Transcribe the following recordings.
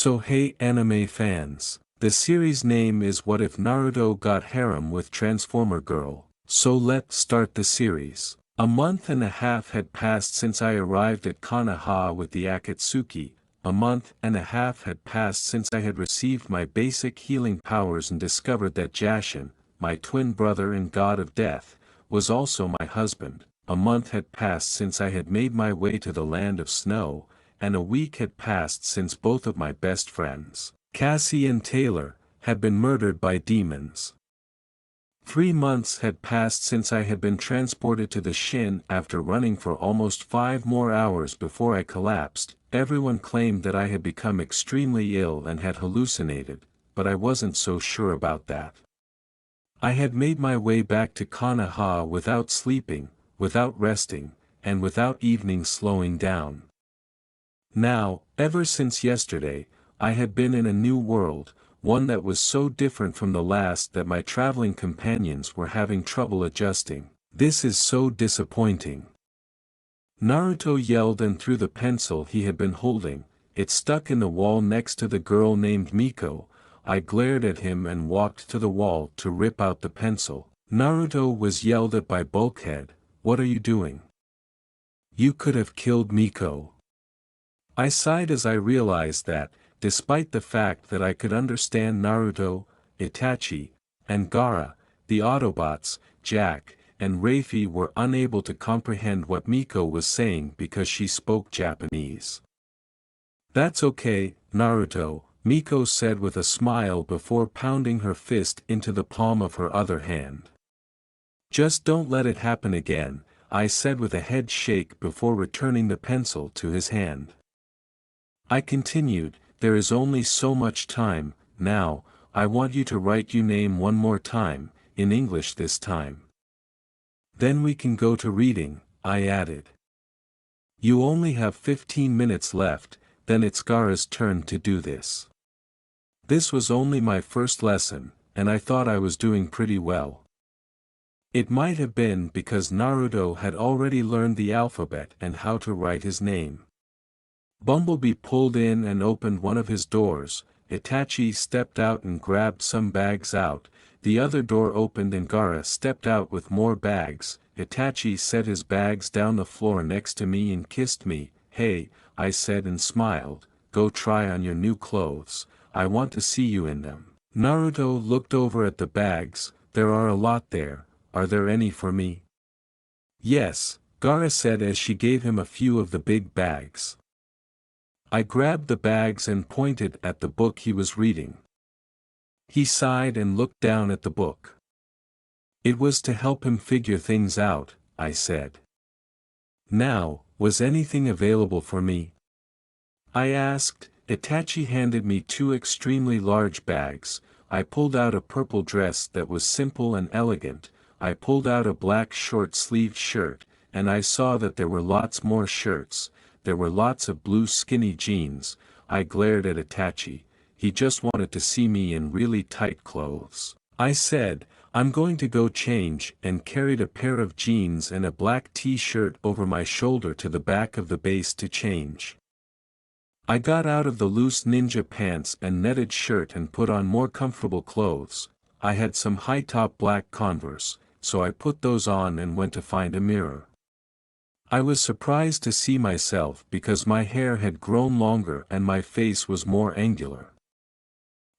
So hey anime fans, the series name is What If Naruto Got Harem with Transformer Girl, so let's start the series. A month and a half had passed since I arrived at Konoha with the Akatsuki. A month and a half had passed since I had received my basic healing powers and discovered that Jashin, my twin brother and god of death, was also my husband. A month had passed since I had made my way to the land of snow, and a week had passed since both of my best friends, Cassie and Taylor, had been murdered by demons. 3 months had passed since I had been transported to the Shin after running for almost 5 more hours before I collapsed. Everyone claimed that I had become extremely ill and had hallucinated, but I wasn't so sure about that. I had made my way back to Konoha without sleeping, without resting, and without evening slowing down. Now, ever since yesterday, I had been in a new world, one that was so different from the last that my traveling companions were having trouble adjusting. This is so disappointing. Naruto yelled and threw the pencil he had been holding. It stuck in the wall next to the girl named Miko. I glared at him and walked to the wall to rip out the pencil. Naruto was yelled at by Bulkhead. What are you doing? You could have killed Miko. I sighed as I realized that, despite the fact that I could understand Naruto, Itachi, and Gaara, the Autobots, Jack, and Rafie were unable to comprehend what Miko was saying because she spoke Japanese. That's okay, Naruto, Miko said with a smile before pounding her fist into the palm of her other hand. Just don't let it happen again, I said with a head shake before returning the pencil to his hand. I continued, there is only so much time. Now, I want you to write your name one more time, in English this time. Then we can go to reading, I added. You only have 15 minutes left, then it's Gaara's turn to do this. This was only my first lesson, and I thought I was doing pretty well. It might have been because Naruto had already learned the alphabet and how to write his name. Bumblebee pulled in and opened one of his doors. Itachi stepped out and grabbed some bags out. The other door opened and Gaara stepped out with more bags. Itachi set his bags down the floor next to me and kissed me. Hey, I said and smiled, go try on your new clothes, I want to see you in them. Naruto looked over at the bags. There are a lot there, are there any for me? Yes, Gaara said as she gave him a few of the big bags. I grabbed the bags and pointed at the book he was reading. He sighed and looked down at the book. It was to help him figure things out, I said. Now, was anything available for me? I asked. Itachi handed me 2 extremely large bags. I pulled out a purple dress that was simple and elegant. I pulled out a black short-sleeved shirt, and I saw that there were lots more shirts. There were lots of blue skinny jeans. I glared at Itachi. He just wanted to see me in really tight clothes. I said, I'm going to go change, and carried a pair of jeans and a black t-shirt over my shoulder to the back of the base to change. I got out of the loose ninja pants and netted shirt and put on more comfortable clothes. I had some high-top black Converse, so I put those on and went to find a mirror. I was surprised to see myself because my hair had grown longer and my face was more angular.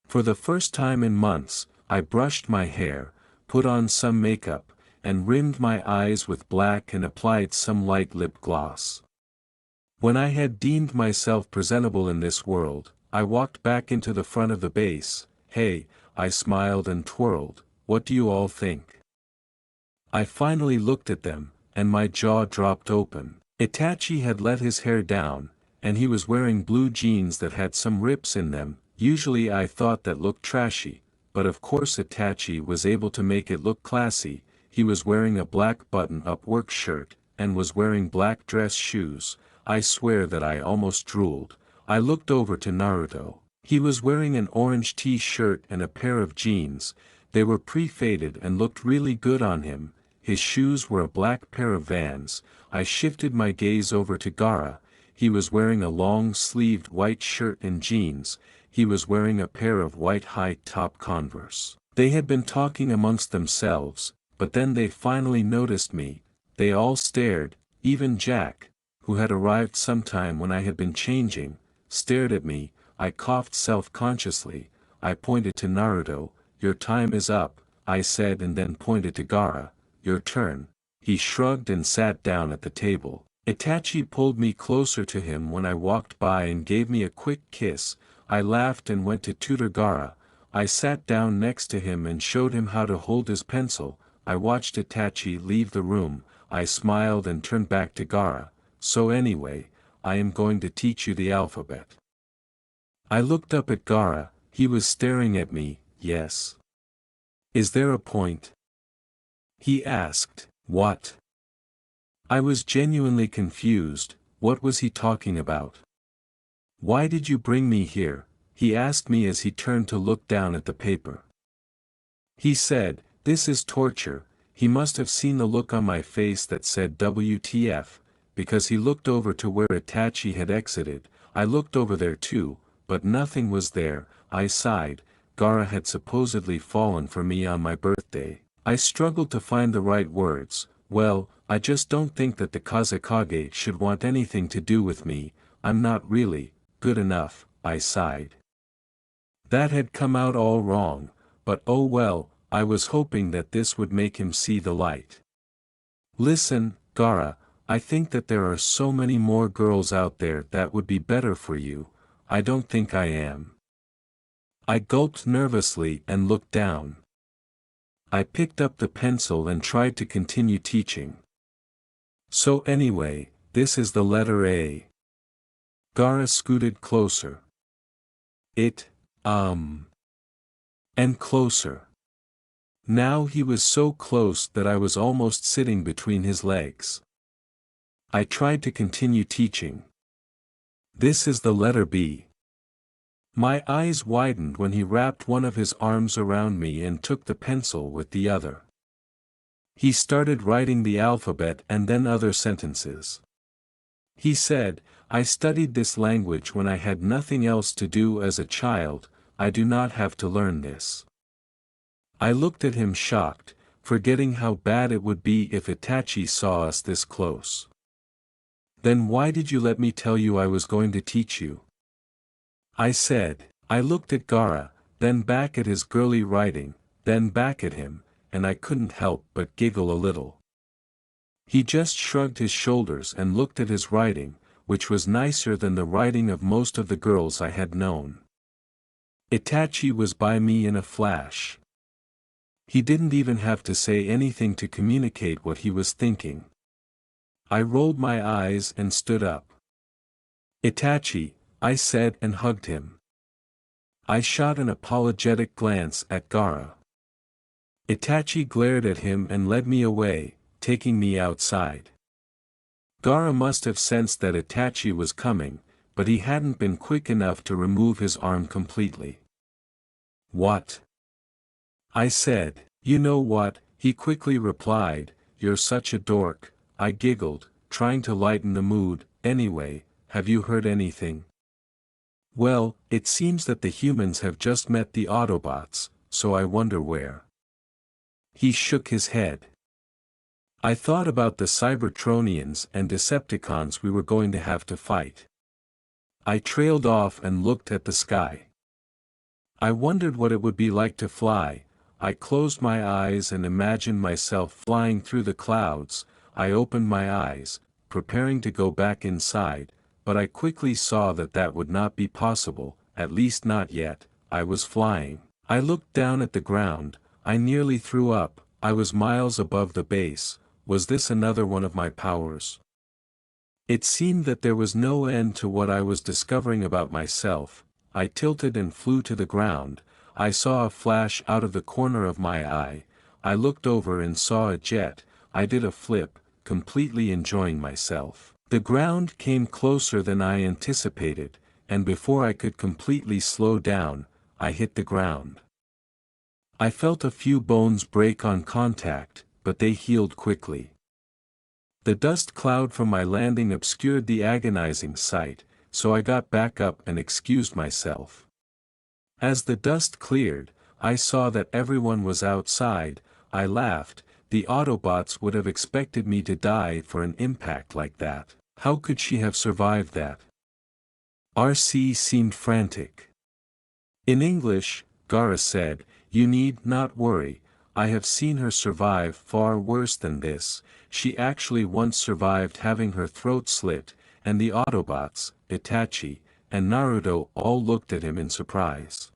For the first time in months, I brushed my hair, put on some makeup, and rimmed my eyes with black and applied some light lip gloss. When I had deemed myself presentable in this world, I walked back into the front of the base. Hey, I smiled and twirled, what do you all think? I finally looked at them, and my jaw dropped open. Itachi had let his hair down, and he was wearing blue jeans that had some rips in them. Usually I thought that looked trashy, but of course Itachi was able to make it look classy. He was wearing a black button-up work shirt, and was wearing black dress shoes. I swear that I almost drooled. I looked over to Naruto. He was wearing an orange t-shirt and a pair of jeans. They were pre-faded and looked really good on him. His shoes were a black pair of Vans. I shifted my gaze over to Gaara. he was wearing a long-sleeved white shirt and jeans, he was wearing a pair of white high-top Converse. They had been talking amongst themselves, but then they finally noticed me. They all stared, even Jack, who had arrived sometime when I had been changing, stared at me. I coughed self-consciously. I pointed to Naruto. "Your time is up," I said, and then pointed to Gaara. "Your turn." He shrugged and sat down at the table. Itachi pulled me closer to him when I walked by and gave me a quick kiss. I laughed and went to tutor Gaara. I sat down next to him and showed him how to hold his pencil. I watched Itachi leave the room. I smiled and turned back to Gaara. "So anyway, I am going to teach you the alphabet." I looked up at Gaara. He was staring at me. "Yes. Is there a point?" he asked. "What?" I was genuinely confused. What was he talking about? "Why did you bring me here?" he asked me as he turned to look down at the paper. He said, "This is torture." He must have seen the look on my face that said WTF, because he looked over to where Itachi had exited. I looked over there too, but nothing was there. I sighed. Gaara had supposedly fallen for me on my birthday. I struggled to find the right words. "Well, I just don't think that the Kazekage should want anything to do with me. I'm not really good enough," I sighed. That had come out all wrong, but oh well, I was hoping that this would make him see the light. "Listen, Gaara, I think that there are so many more girls out there that would be better for you. I don't think I am." I gulped nervously and looked down. I picked up the pencil and tried to continue teaching. "So anyway, this is the letter A." Gaara scooted closer. And closer. Now he was so close that I was almost sitting between his legs. I tried to continue teaching. "This is the letter B." My eyes widened when he wrapped one of his arms around me and took the pencil with the other. He started writing the alphabet and then other sentences. He said, "I studied this language when I had nothing else to do as a child. I do not have to learn this." I looked at him shocked, forgetting how bad it would be if Itachi saw us this close. "Then why did you let me tell you I was going to teach you?" I said. I looked at Gaara, then back at his girly writing, then back at him, and I couldn't help but giggle a little. He just shrugged his shoulders and looked at his writing, which was nicer than the writing of most of the girls I had known. Itachi was by me in a flash. He didn't even have to say anything to communicate what he was thinking. I rolled my eyes and stood up. "Itachi," I said and hugged him. I shot an apologetic glance at Gaara. Itachi glared at him and led me away, taking me outside. Gaara must have sensed that Itachi was coming, but he hadn't been quick enough to remove his arm completely. "What?" I said. "You know what," he quickly replied, "you're such a dork." I giggled, trying to lighten the mood. "Anyway, have you heard anything?" "Well, it seems that the humans have just met the Autobots, so I wonder where." He shook his head. "I thought about the Cybertronians and Decepticons we were going to have to fight." I trailed off and looked at the sky. I wondered what it would be like to fly. I closed my eyes and imagined myself flying through the clouds. I opened my eyes, preparing to go back inside, but I quickly saw that that would not be possible, at least not yet. I was flying. I looked down at the ground. I nearly threw up. I was miles above the base. Was this another one of my powers? It seemed that there was no end to what I was discovering about myself. I tilted and flew to the ground. I saw a flash out of the corner of my eye. I looked over and saw a jet. I did a flip, completely enjoying myself. The ground came closer than I anticipated, and before I could completely slow down, I hit the ground. I felt a few bones break on contact, but they healed quickly. The dust cloud from my landing obscured the agonizing sight, so I got back up and excused myself. As the dust cleared, I saw that everyone was outside. I laughed. The Autobots would have expected me to die for an impact like that. How could she have survived that? RC seemed frantic. In English, Gara said, "You need not worry, I have seen her survive far worse than this. She actually once survived having her throat slit," and the Autobots, Itachi, and Naruto all looked at him in surprise.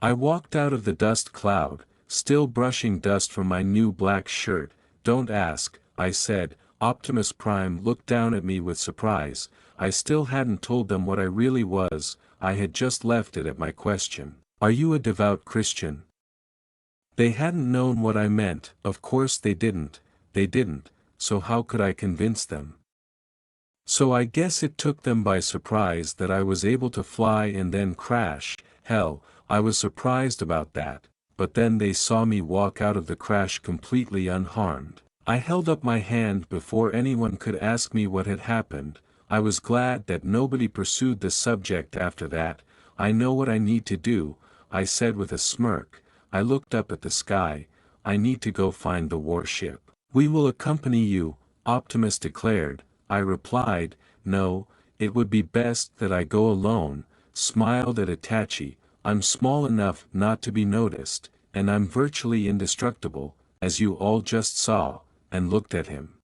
I walked out of the dust cloud, still brushing dust from my new black shirt. "Don't ask," I said. Optimus Prime looked down at me with surprise. I still hadn't told them what I really was, I had just left it at my question. "Are you a devout Christian?" They hadn't known what I meant. Of course they didn't, so how could I convince them? So I guess it took them by surprise that I was able to fly and then crash. Hell, I was surprised about that, but then they saw me walk out of the crash completely unharmed. I held up my hand before anyone could ask me what had happened. I was glad that nobody pursued the subject after that. "I know what I need to do," I said with a smirk. I looked up at the sky. "I need to go find the warship." "We will accompany you," Optimus declared. I replied, "No, it would be best that I go alone," smiled at Itachi. "I'm small enough not to be noticed, and I'm virtually indestructible, as you all just saw," and looked at him.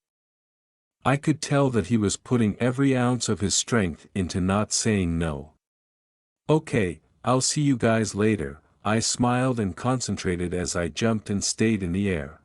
I could tell that he was putting every ounce of his strength into not saying no. "Okay, I'll see you guys later," I smiled and concentrated as I jumped and stayed in the air.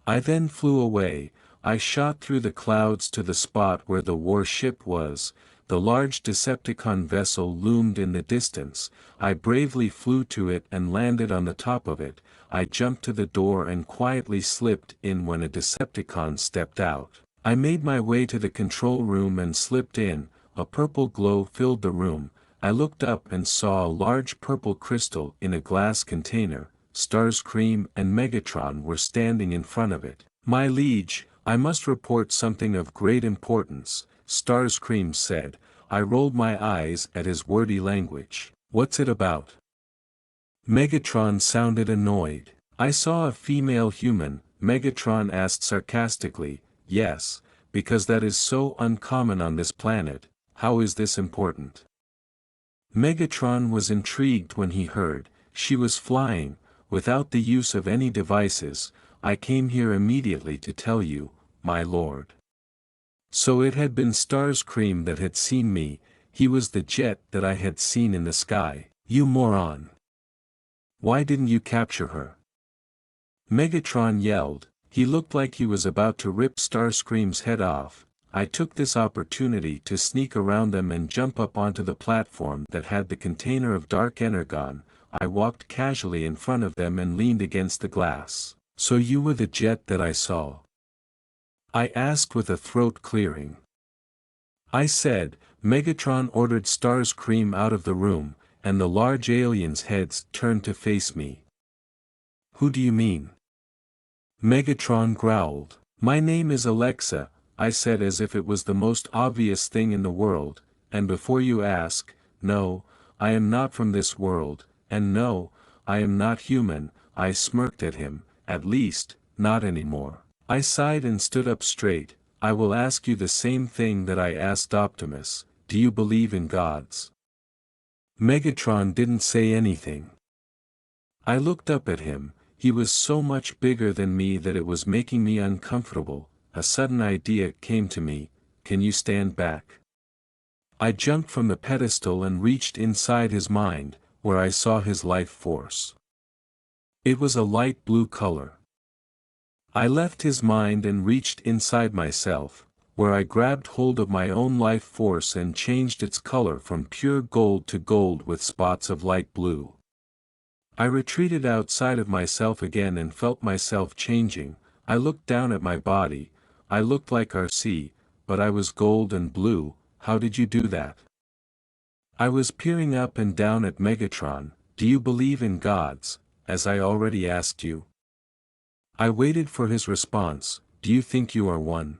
I then flew away. I shot through the clouds to the spot where the warship was. The large Decepticon vessel loomed in the distance. I bravely flew to it and landed on the top of it. I jumped to the door and quietly slipped in when a Decepticon stepped out. I made my way to the control room and slipped in. A purple glow filled the room. I looked up and saw a large purple crystal in a glass container. Starscream and Megatron were standing in front of it. "My liege, I must report something of great importance," Starscream said. I rolled my eyes at his wordy language. "What's it about?" Megatron sounded annoyed. "I saw a female human," Megatron asked sarcastically. "Yes, because that is so uncommon on this planet. How is this important?" Megatron was intrigued when he heard. "She was flying, without the use of any devices. I came here immediately to tell you, my lord." So it had been Starscream that had seen me. He was the jet that I had seen in the sky. "You moron! Why didn't you capture her?" Megatron yelled. He looked like he was about to rip Starscream's head off. I took this opportunity to sneak around them and jump up onto the platform that had the container of dark energon. I walked casually in front of them and leaned against the glass. "So you were the jet that I saw?" I asked with a throat clearing. I said. Megatron ordered Starscream out of the room, and the large aliens' heads turned to face me. "Who do you mean?" Megatron growled. "My name is Alexa," I said as if it was the most obvious thing in the world, "and before you ask, no, I am not from this world, and no, I am not human." I smirked at him. "At least, not anymore." I sighed and stood up straight. "I will ask you the same thing that I asked Optimus. Do you believe in gods?" Megatron didn't say anything. I looked up at him. He was so much bigger than me that it was making me uncomfortable. A sudden idea came to me. "Can you stand back?" I jumped from the pedestal and reached inside his mind, where I saw his life force. It was a light blue color. I left his mind and reached inside myself, where I grabbed hold of my own life force and changed its color from pure gold to gold with spots of light blue. I retreated outside of myself again and felt myself changing. I looked down at my body. I looked like RC, but I was gold and blue. "How did you do that?" I was peering up and down at Megatron. "Do you believe in gods, as I already asked you?" I waited for his response, do you think you are one?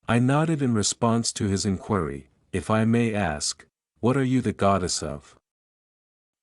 I nodded in response to his inquiry. If I may ask, what are you the goddess of?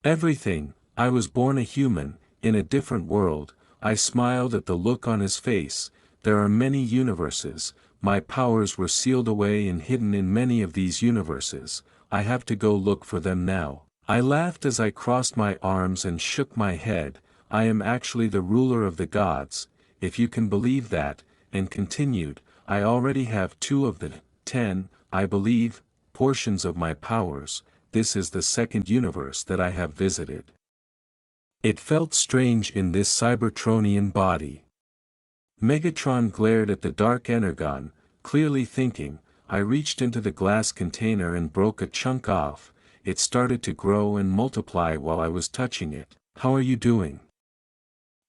Everything. I was born a human, in a different world. I smiled at the look on his face. There are many universes, my powers were sealed away and hidden in many of these universes, I have to go look for them now. I laughed as I crossed my arms and shook my head. I am actually the ruler of the gods, if you can believe that, and continued, I already have 2 of the 10, I believe, portions of my powers. This is the second universe that I have visited. It felt strange in this Cybertronian body. Megatron glared at the dark energon, clearly thinking. I reached into the glass container and broke a chunk off. It started to grow and multiply while I was touching it. How are you doing?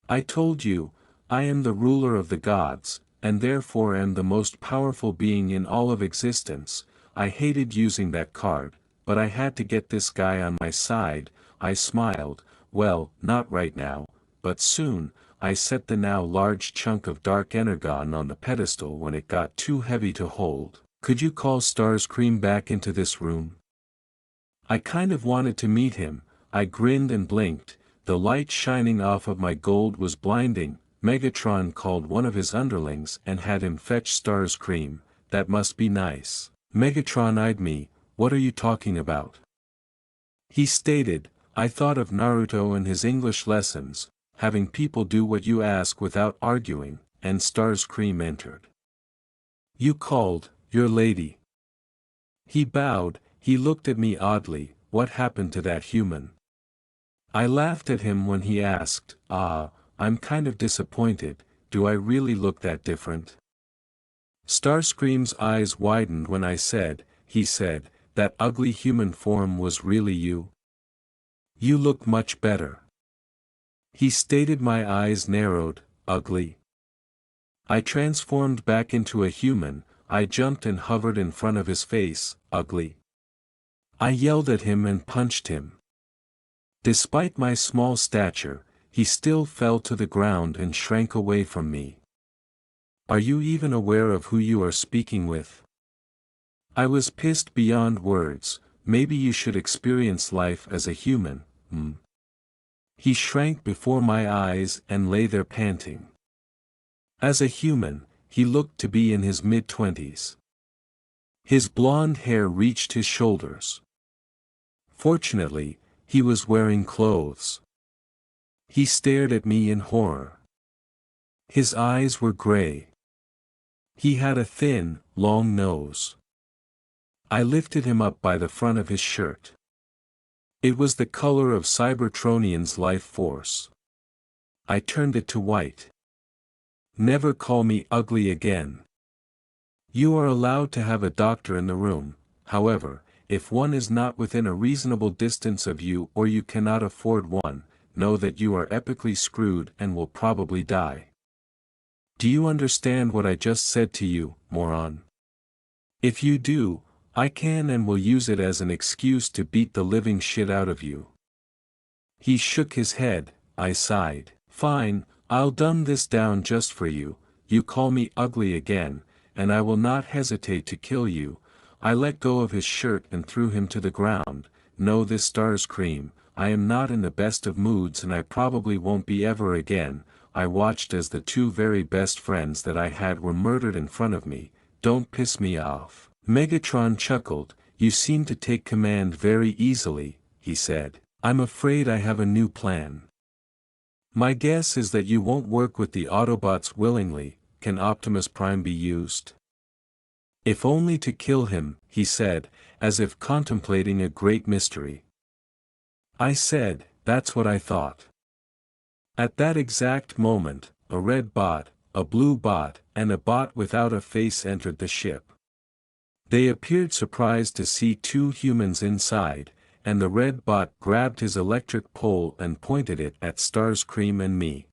I told you, I am the ruler of the gods, and therefore am the most powerful being in all of existence. I hated using that card, but I had to get this guy on my side. I smiled. Well, not right now, but soon. I set the now large chunk of dark energon on the pedestal when it got too heavy to hold. Could you call Starscream back into this room? I kind of wanted to meet him. I grinned and blinked. The light shining off of my gold was blinding. Megatron called one of his underlings and had him fetch Starscream. That must be nice. Megatron eyed me. What are you talking about? He stated, I thought of Naruto and his English lessons, having people do what you ask without arguing, and Starscream entered. You called, your lady. He bowed. He looked at me oddly. What happened to that human? I laughed at him when he asked, I'm kind of disappointed. Do I really look that different? Starscream's eyes widened when I said, he said, that ugly human form was really you? You look much better. He stated. My eyes narrowed. Ugly? I transformed back into a human. I jumped and hovered in front of his face. Ugly? I yelled at him and punched him. Despite my small stature, he still fell to the ground and shrank away from me. Are you even aware of who you are speaking with? I was pissed beyond words. Maybe you should experience life as a human, He shrank before my eyes and lay there panting. As a human, he looked to be in his mid-20s. His blonde hair reached his shoulders. Fortunately, he was wearing clothes. He stared at me in horror. His eyes were gray. He had a thin, long nose. I lifted him up by the front of his shirt. It was the color of Cybertronian's life force. I turned it to white. Never call me ugly again. You are allowed to have a doctor in the room, however, if one is not within a reasonable distance of you or you cannot afford one, know that you are epically screwed and will probably die. Do you understand what I just said to you, moron? If you do, I can and will use it as an excuse to beat the living shit out of you. He shook his head. I sighed. Fine, I'll dumb this down just for you. You call me ugly again, and I will not hesitate to kill you. I let go of his shirt and threw him to the ground. Know this, Starscream, I am not in the best of moods and I probably won't be ever again. I watched as the 2 very best friends that I had were murdered in front of me. Don't piss me off. Megatron chuckled. You seem to take command very easily, he said. I'm afraid I have a new plan. My guess is that you won't work with the Autobots willingly. Can Optimus Prime be used? If only to kill him, he said, as if contemplating a great mystery. I said, that's what I thought. At that exact moment, a red bot, a blue bot, and a bot without a face entered the ship. They appeared surprised to see 2 humans inside, and the red bot grabbed his electric pole and pointed it at Starscream and me.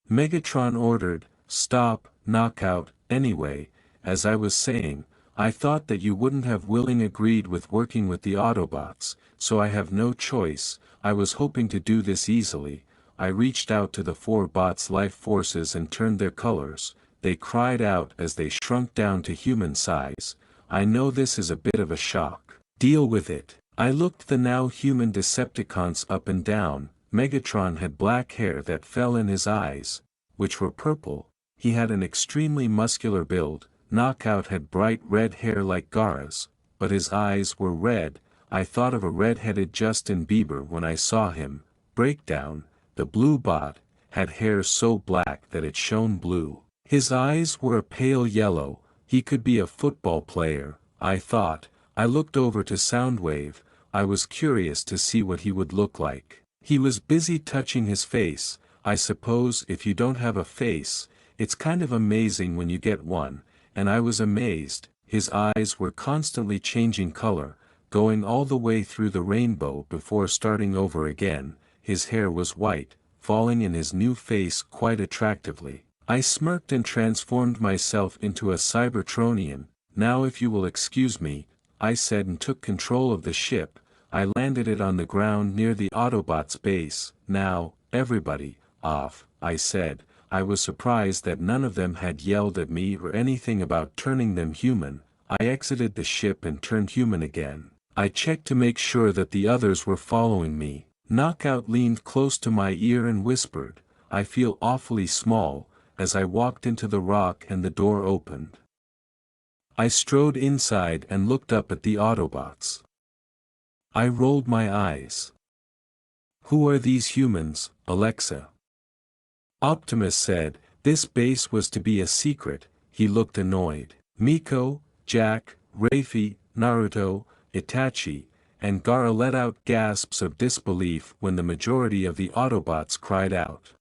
Megatron ordered, stop, knockout. Anyway, as I was saying, I thought that you wouldn't have willingly agreed with working with the Autobots, so I have no choice. I was hoping to do this easily. I reached out to the 4 bots' life forces and turned their colors. they cried out as they shrunk down to human size. I know this is a bit of a shock. Deal with it. I looked the now human Decepticons up and down. Megatron had black hair that fell in his eyes, which were purple. He had an extremely muscular build. Knockout had bright red hair like Gara's, but his eyes were red. I thought of a red-headed Justin Bieber when I saw him. Breakdown, the blue bot, had hair so black that it shone blue. His eyes were a pale yellow. He could be a football player, I thought. I looked over to Soundwave. I was curious to see what he would look like. He was busy touching his face. I suppose if you don't have a face, it's kind of amazing when you get one, and I was amazed. His eyes were constantly changing color, going all the way through the rainbow before starting over again. His hair was white, falling in his new face quite attractively. I smirked and transformed myself into a Cybertronian. Now if you will excuse me, I said, and took control of the ship. I landed it on the ground near the Autobots' base. Now, everybody, off, I said. I was surprised that none of them had yelled at me or anything about turning them human. I exited the ship and turned human again. I checked to make sure that the others were following me. Knockout leaned close to my ear and whispered, "I feel awfully small," as I walked into the rock and the door opened. I strode inside and looked up at the Autobots. I rolled my eyes. "Who are these humans, Alexa?" Optimus said. This base was to be a secret. He looked annoyed. Miko, Jack, Raffi, Naruto, Itachi, and Gara let out gasps of disbelief when the majority of the Autobots cried out.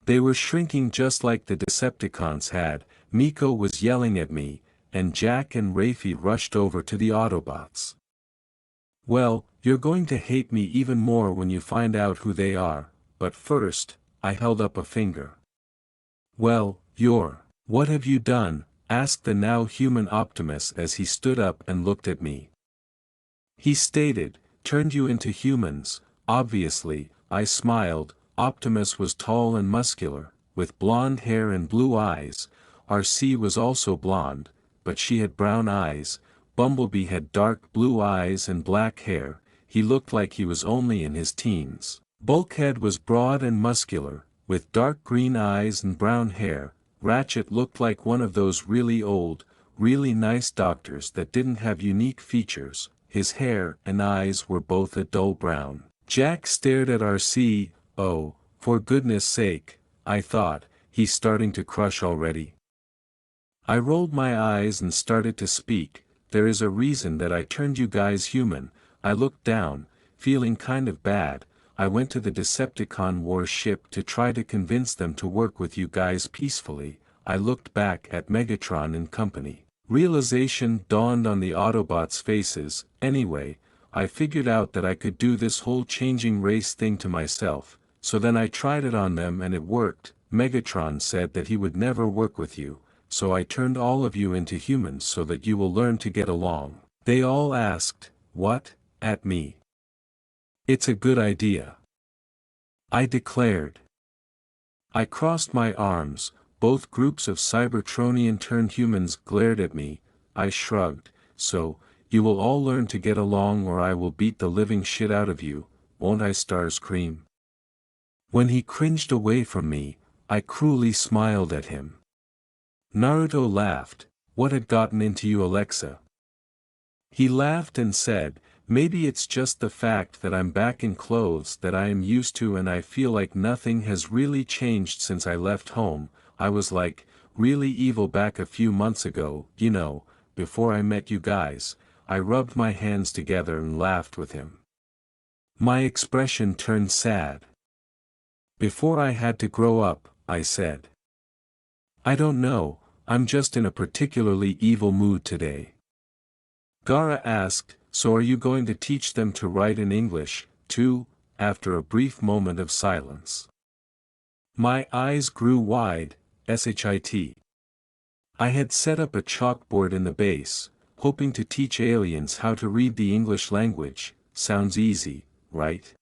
They were shrinking just like the Decepticons had. Miko was yelling at me, and Jack and Raffi rushed over to the Autobots. "Well, you're going to hate me even more when you find out who they are, but first," I held up a finger. "Well, what have you done?" asked the now human Optimus as he stood up and looked at me. He stated, "Turned you into humans, obviously." I smiled. Optimus was tall and muscular, with blonde hair and blue eyes. RC was also blonde, but she had brown eyes. Bumblebee had dark blue eyes and black hair. He looked like he was only in his teens. Bulkhead was broad and muscular, with dark green eyes and brown hair. Ratchet looked like one of those really old, really nice doctors that didn't have unique features. His hair and eyes were both a dull brown. Jack stared at RC. "Oh, for goodness sake," I thought, "he's starting to crush already." I rolled my eyes and started to speak. "There is a reason that I turned you guys human." I looked down, feeling kind of bad. I went to the Decepticon war ship to try to convince them to work with you guys peacefully. I looked back at Megatron and company. Realization dawned on the Autobots' faces. Anyway, I figured out that I could do this whole changing race thing to myself, so then I tried it on them and it worked. Megatron said that he would never work with you, so I turned all of you into humans so that you will learn to get along. They all asked, "What?" at me. "It's a good idea," I declared. I crossed my arms. Both groups of Cybertronian-turned-humans glared at me. I shrugged. "So, you will all learn to get along or I will beat the living shit out of you, won't I, Starscream?" When he cringed away from me, I cruelly smiled at him. Naruto laughed. "What had gotten into you, Alexa?" He laughed and said, "Maybe it's just the fact that I'm back in clothes that I am used to and I feel like nothing has really changed since I left home. I was like, really evil back a few months ago, you know, before I met you guys." I rubbed my hands together and laughed with him. My expression turned sad. "Before I had to grow up," I said. "I don't know, I'm just in a particularly evil mood today." Gara asked, "So are you going to teach them to write in English, too?" after a brief moment of silence. My eyes grew wide. "Shit. I had set up a chalkboard in the base, hoping to teach aliens how to read the English language. Sounds easy, right?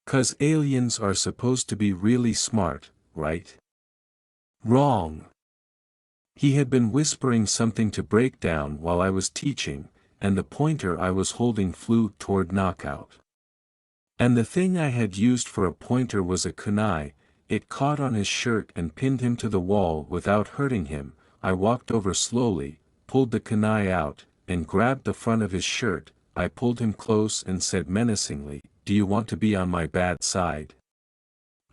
'Cause aliens are supposed to be really smart, right? Wrong. He had been whispering something to Breakdown while I was teaching, and the pointer I was holding flew toward Knockout. And the thing I had used for a pointer was a kunai. It caught on his shirt and pinned him to the wall without hurting him. I walked over slowly, pulled the kunai out, and grabbed the front of his shirt. I pulled him close and said menacingly, "Do you want to be on my bad side?"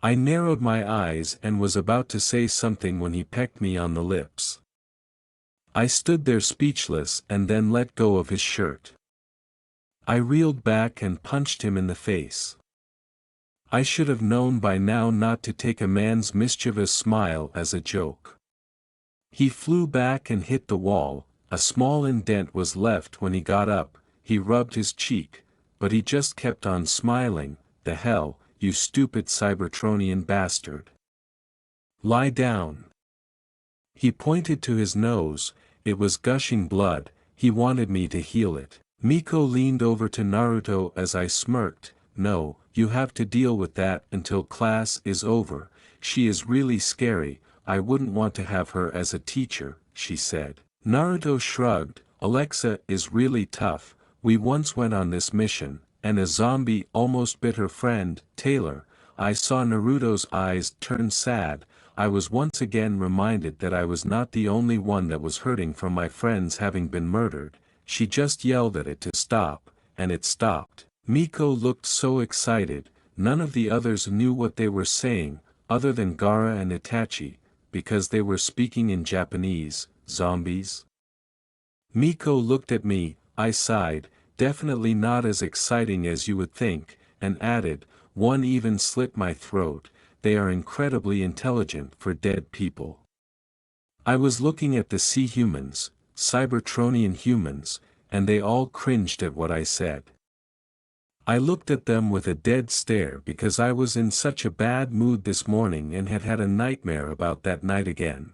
I narrowed my eyes and was about to say something when he pecked me on the lips. I stood there speechless and then let go of his shirt. I reeled back and punched him in the face. I should have known by now not to take a man's mischievous smile as a joke. He flew back and hit the wall. A small indent was left when he got up. He rubbed his cheek, but he just kept on smiling. "The hell, you stupid Cybertronian bastard. Lie down." He pointed to his nose. It was gushing blood. He wanted me to heal it. Miko leaned over to Naruto as I smirked. "No, you have to deal with that until class is over. She is really scary. I wouldn't want to have her as a teacher," she said. Naruto shrugged. "Alexa is really tough. We once went on this mission, and a zombie almost bit her friend, Taylor." I saw Naruto's eyes turn sad. I was once again reminded that I was not the only one that was hurting from my friends having been murdered. She just yelled at it to stop, and it stopped. Miko looked so excited. None of the others knew what they were saying, other than Gaara and Itachi, because they were speaking in Japanese. Zombies? Miko looked at me. I sighed. "Definitely not as exciting as you would think," and added, "One even slit my throat. They are incredibly intelligent for dead people." I was looking at the sea humans, Cybertronian humans, and they all cringed at what I said. I looked at them with a dead stare because I was in such a bad mood this morning and had had a nightmare about that night again.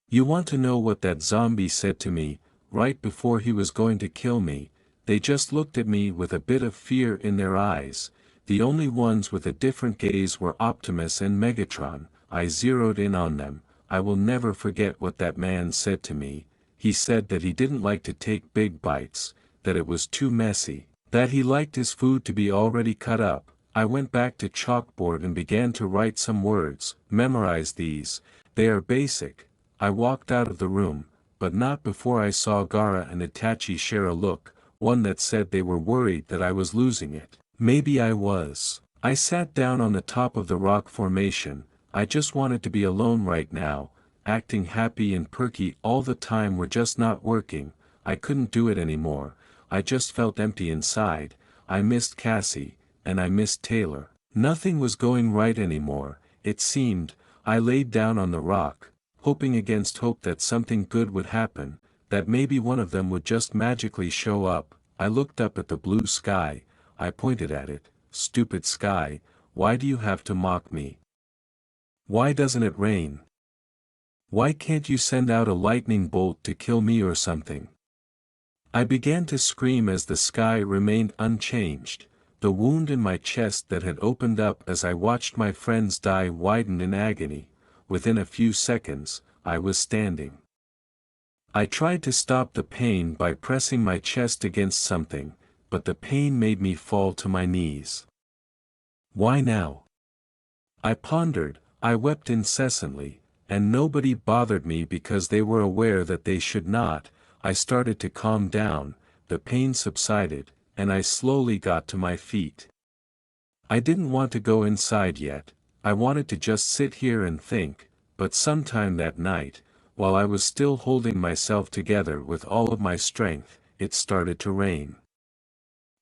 You want to know what that zombie said to me, right before he was going to kill me? They just looked at me with a bit of fear in their eyes. The only ones with a different gaze were Optimus and Megatron. I zeroed in on them. I will never forget what that man said to me. He said that he didn't like to take big bites, that it was too messy, that he liked his food to be already cut up. I went back to chalkboard and began to write some words. "Memorize these. They are basic." I walked out of the room, but not before I saw Gaara and Itachi share a look, one that said they were worried that I was losing it. Maybe I was. I sat down on the top of the rock formation. I just wanted to be alone right now. Acting happy and perky all the time were just not working. I couldn't do it anymore. I just felt empty inside. I missed Cassie, and I missed Taylor. Nothing was going right anymore, it seemed. I laid down on the rock, hoping against hope that something good would happen, that maybe one of them would just magically show up. I looked up at the blue sky. I pointed at it. "Stupid sky, why do you have to mock me? Why doesn't it rain? Why can't you send out a lightning bolt to kill me or something?" I began to scream as the sky remained unchanged. The wound in my chest that had opened up as I watched my friends die widened in agony. Within a few seconds, I was standing. I tried to stop the pain by pressing my chest against something, but the pain made me fall to my knees. Why now? I pondered. I wept incessantly, and nobody bothered me because they were aware that they should not. I started to calm down, the pain subsided, and I slowly got to my feet. I didn't want to go inside yet. I wanted to just sit here and think, but sometime that night, while I was still holding myself together with all of my strength, it started to rain.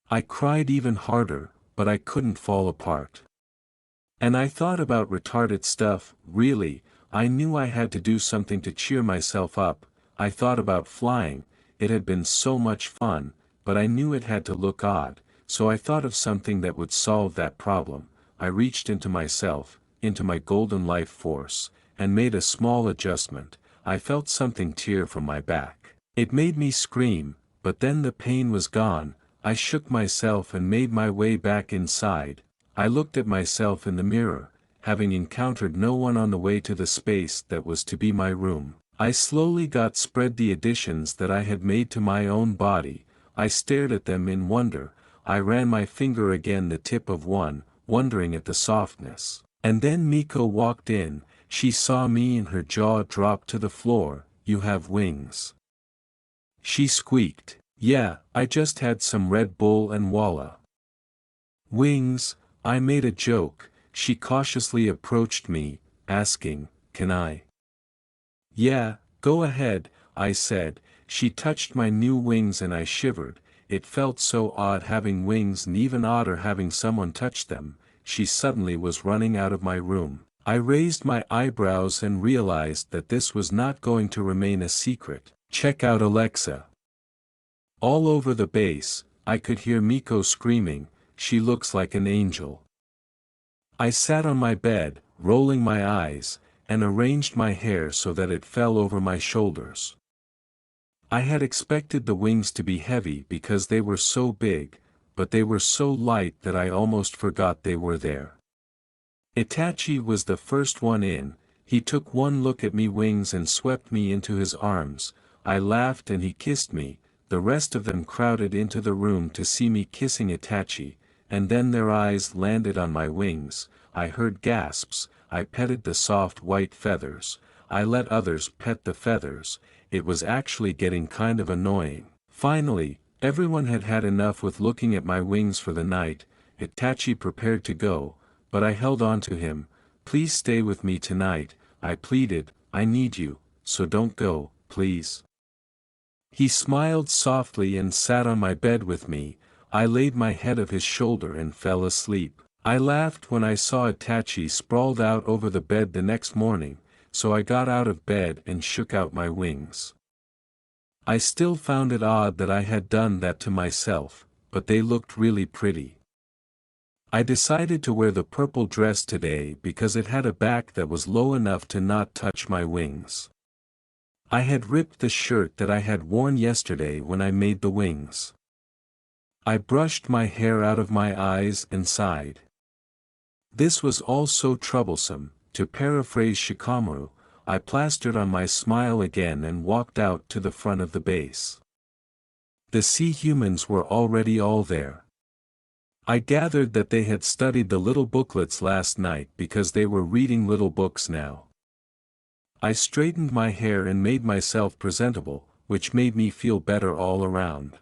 I cried even harder, but I couldn't fall apart. And I thought about retarded stuff. Really, I knew I had to do something to cheer myself up. I thought about flying. It had been so much fun, but I knew it had to look odd, so I thought of something that would solve that problem. I reached into myself, into my golden life force, and made a small adjustment. I felt something tear from my back. It made me scream, but then the pain was gone. I shook myself and made my way back inside. I looked at myself in the mirror, having encountered no one on the way to the space that was to be my room. I slowly got spread the additions that I had made to my own body. I stared at them in wonder. I ran my finger again the tip of one, wondering at the softness. And then Miko walked in. She saw me and her jaw dropped to the floor. "You have wings," she squeaked. "Yeah, I just had some Red Bull and Walla." "Wings?" I made a joke. She cautiously approached me, asking, "Can I?" "Yeah, go ahead," I said. She touched my new wings and I shivered. It felt so odd having wings and even odder having someone touch them. She suddenly was running out of my room. I raised my eyebrows and realized that this was not going to remain a secret. "Check out Alexa." All over the base, I could hear Miko screaming, "She looks like an angel." I sat on my bed, rolling my eyes, and arranged my hair so that it fell over my shoulders. I had expected the wings to be heavy because they were so big, but they were so light that I almost forgot they were there. Itachi was the first one in. He took one look at me wings and swept me into his arms. I laughed and he kissed me. The rest of them crowded into the room to see me kissing Itachi, and then their eyes landed on my wings. I heard gasps. I petted the soft white feathers. I let others pet the feathers. It was actually getting kind of annoying. Finally, everyone had had enough with looking at my wings for the night. Itachi prepared to go, but I held on to him. "Please stay with me tonight," I pleaded. "I need you, so don't go, please." He smiled softly and sat on my bed with me. I laid my head on his shoulder and fell asleep. I laughed when I saw Itachi sprawled out over the bed the next morning, so I got out of bed and shook out my wings. I still found it odd that I had done that to myself, but they looked really pretty. I decided to wear the purple dress today because it had a back that was low enough to not touch my wings. I had ripped the shirt that I had worn yesterday when I made the wings. I brushed my hair out of my eyes and sighed. This was all so troublesome. To paraphrase Shikamaru, I plastered on my smile again and walked out to the front of the base. The sea humans were already all there. I gathered that they had studied the little booklets last night because they were reading little books now. I straightened my hair and made myself presentable, which made me feel better all around.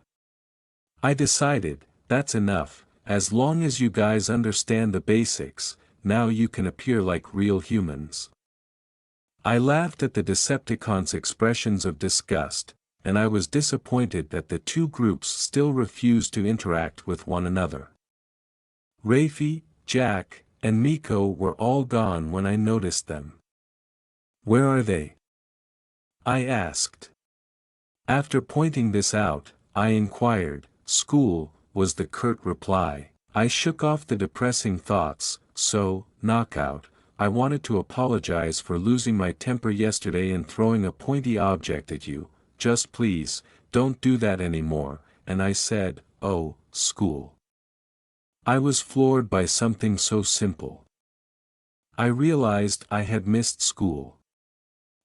I decided, that's enough, as long as you guys understand the basics, now you can appear like real humans. I laughed at the Decepticons' expressions of disgust, and I was disappointed that the two groups still refused to interact with one another. Rafie, Jack, and Miko were all gone when I noticed them. "Where are they?" I asked. After pointing this out, I inquired. "School," was the curt reply. I shook off the depressing thoughts. "So, knockout, I wanted to apologize for losing my temper yesterday and throwing a pointy object at you. Just please, don't do that anymore." And I said, "Oh, school." I was floored by something so simple. I realized I had missed school.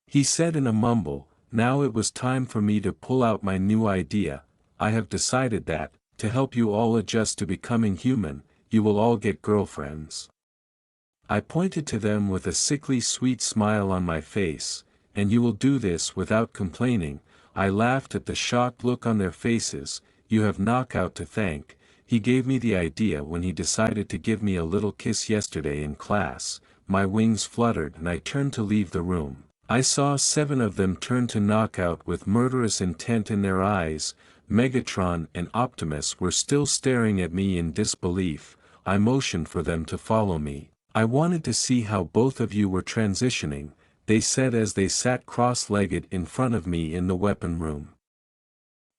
He said in a mumble, "Now it was time for me to pull out my new idea. I have decided that, to help you all adjust to becoming human, you will all get girlfriends." I pointed to them with a sickly sweet smile on my face. "And you will do this without complaining." I laughed at the shocked look on their faces. "You have Knockout to thank. He gave me the idea when he decided to give me a little kiss yesterday in class." My wings fluttered and I turned to leave the room. I saw 7 of them turn to Knockout with murderous intent in their eyes. Megatron and Optimus were still staring at me in disbelief. I motioned for them to follow me. "I wanted to see how both of you were transitioning," they said as they sat cross-legged in front of me in the weapon room.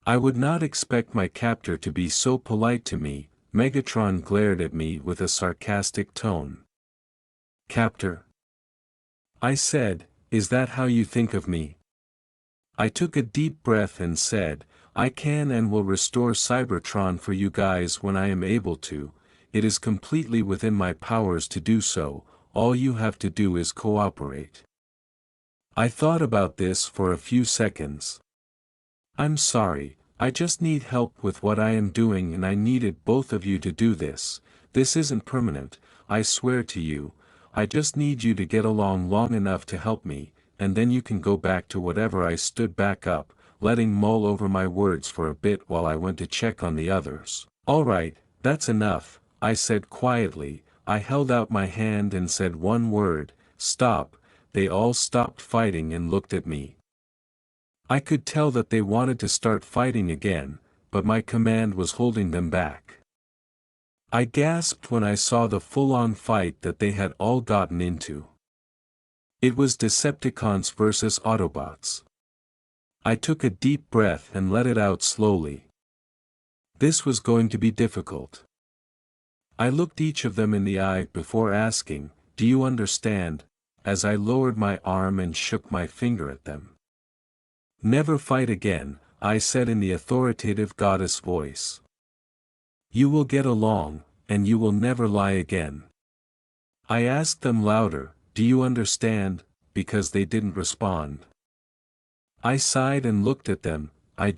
I would not expect my captor to be so polite to me. Megatron glared at me with a sarcastic tone. "Captor?" I said, "Is that how you think of me?" I took a deep breath and said, "I can and will restore Cybertron for you guys when I am able to. It is completely within my powers to do so. All you have to do is cooperate." I thought about this for a few seconds. I'm sorry, I just need help with what I am doing and I needed both of you to do this. This isn't permanent, I swear to you. I just need you to get along long enough to help me, and then you can go back to whatever. I stood back up, letting mull over my words for a bit while I went to check on the others. Alright, that's enough, I said quietly. I held out my hand and said one word, stop. They all stopped fighting and looked at me. I could tell that they wanted to start fighting again, but my command was holding them back. I gasped when I saw the full-on fight that they had all gotten into. It was Decepticons versus Autobots. I took a deep breath and let it out slowly. This was going to be difficult. I looked each of them in the eye before asking, "Do you understand?" as I lowered my arm and shook my finger at them. "Never fight again," I said in the authoritative goddess voice. "You will get along, and you will never lie again." I asked them louder, "Do you understand?" because they didn't respond. I sighed and looked at them. I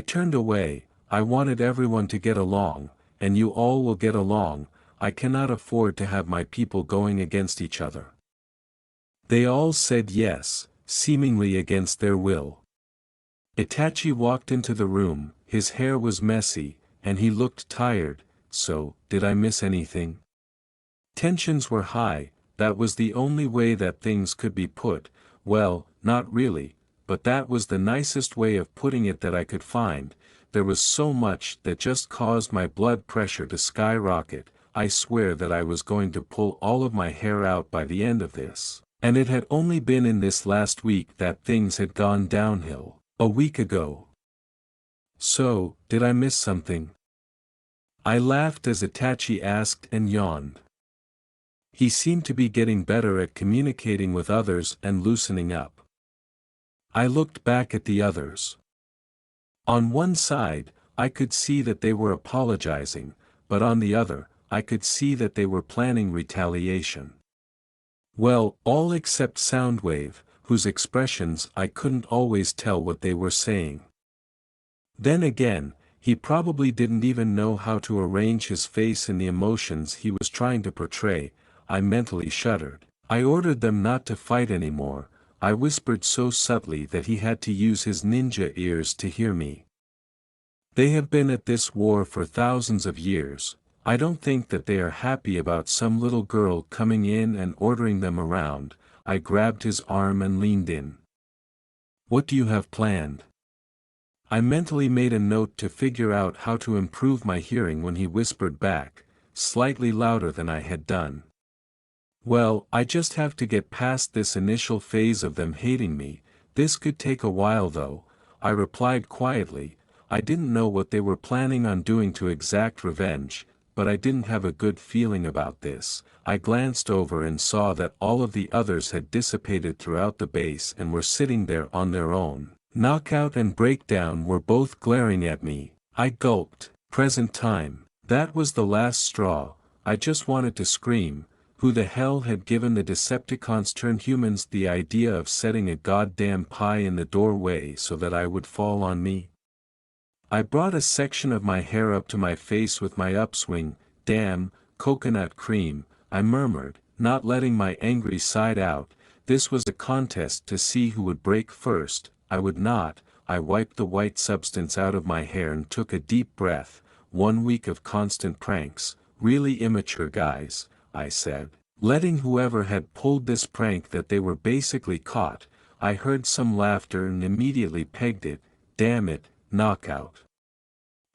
turned away. I wanted everyone to get along, and you all will get along. I cannot afford to have my people going against each other. They all said yes, seemingly against their will. Itachi walked into the room. His hair was messy, and he looked tired. So, did I miss anything? Tensions were high. That was the only way that things could be put. Well, not really, but that was the nicest way of putting it that I could find. There was so much that just caused my blood pressure to skyrocket. I swear that I was going to pull all of my hair out by the end of this. And it had only been in this last week that things had gone downhill. A week ago. So, did I miss something? I laughed as Itachi asked and yawned. He seemed to be getting better at communicating with others and loosening up. I looked back at the others. On one side, I could see that they were apologizing, but on the other, I could see that they were planning retaliation. Well, all except Soundwave, whose expressions I couldn't always tell what they were saying. Then again, he probably didn't even know how to arrange his face in the emotions he was trying to portray. I mentally shuddered. I ordered them not to fight anymore. I whispered so subtly that he had to use his ninja ears to hear me. They have been at this war for thousands of years. I don't think that they are happy about some little girl coming in and ordering them around. I grabbed his arm and leaned in. What do you have planned? I mentally made a note to figure out how to improve my hearing when he whispered back, slightly louder than I had done. Well, I just have to get past this initial phase of them hating me. This could take a while though, I replied quietly. I didn't know what they were planning on doing to exact revenge, but I didn't have a good feeling about this. I glanced over and saw that all of the others had dissipated throughout the base and were sitting there on their own. Knockout and Breakdown were both glaring at me. I gulped. Present time. That was the last straw. I just wanted to scream. Who the hell had given the Decepticons turned humans the idea of setting a goddamn pie in the doorway so that I would fall on me? I brought a section of my hair up to my face with my upswing. Damn, coconut cream, I murmured, not letting my angry side out. This was a contest to see who would break first. I would not. I wiped the white substance out of my hair and took a deep breath. 1 week of constant pranks, really immature guys, I said. Letting whoever had pulled this prank that they were basically caught. I heard some laughter and immediately pegged it. Damn it, Knockout.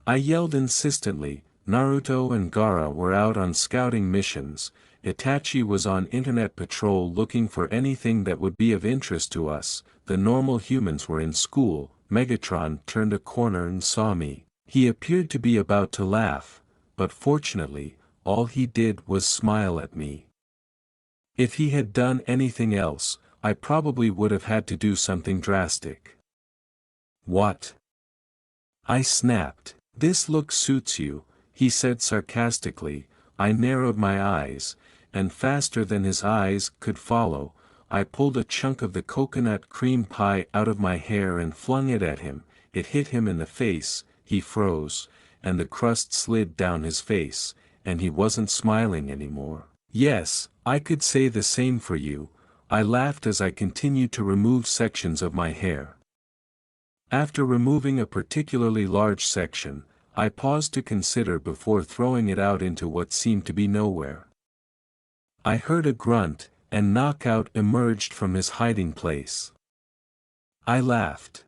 I yelled insistently. Naruto and Gaara were out on scouting missions. Itachi was on internet patrol looking for anything that would be of interest to us. The normal humans were in school. Megatron turned a corner and saw me. He appeared to be about to laugh, but fortunately, all he did was smile at me. If he had done anything else, I probably would have had to do something drastic. What? I snapped. This look suits you, he said sarcastically. I narrowed my eyes, and faster than his eyes could follow, I pulled a chunk of the coconut cream pie out of my hair and flung it at him. It hit him in the face, he froze, and the crust slid down his face, and he wasn't smiling anymore. Yes, I could say the same for you, I laughed as I continued to remove sections of my hair. After removing a particularly large section, I paused to consider before throwing it out into what seemed to be nowhere. I heard a grunt, and Knockout emerged from his hiding place. I laughed.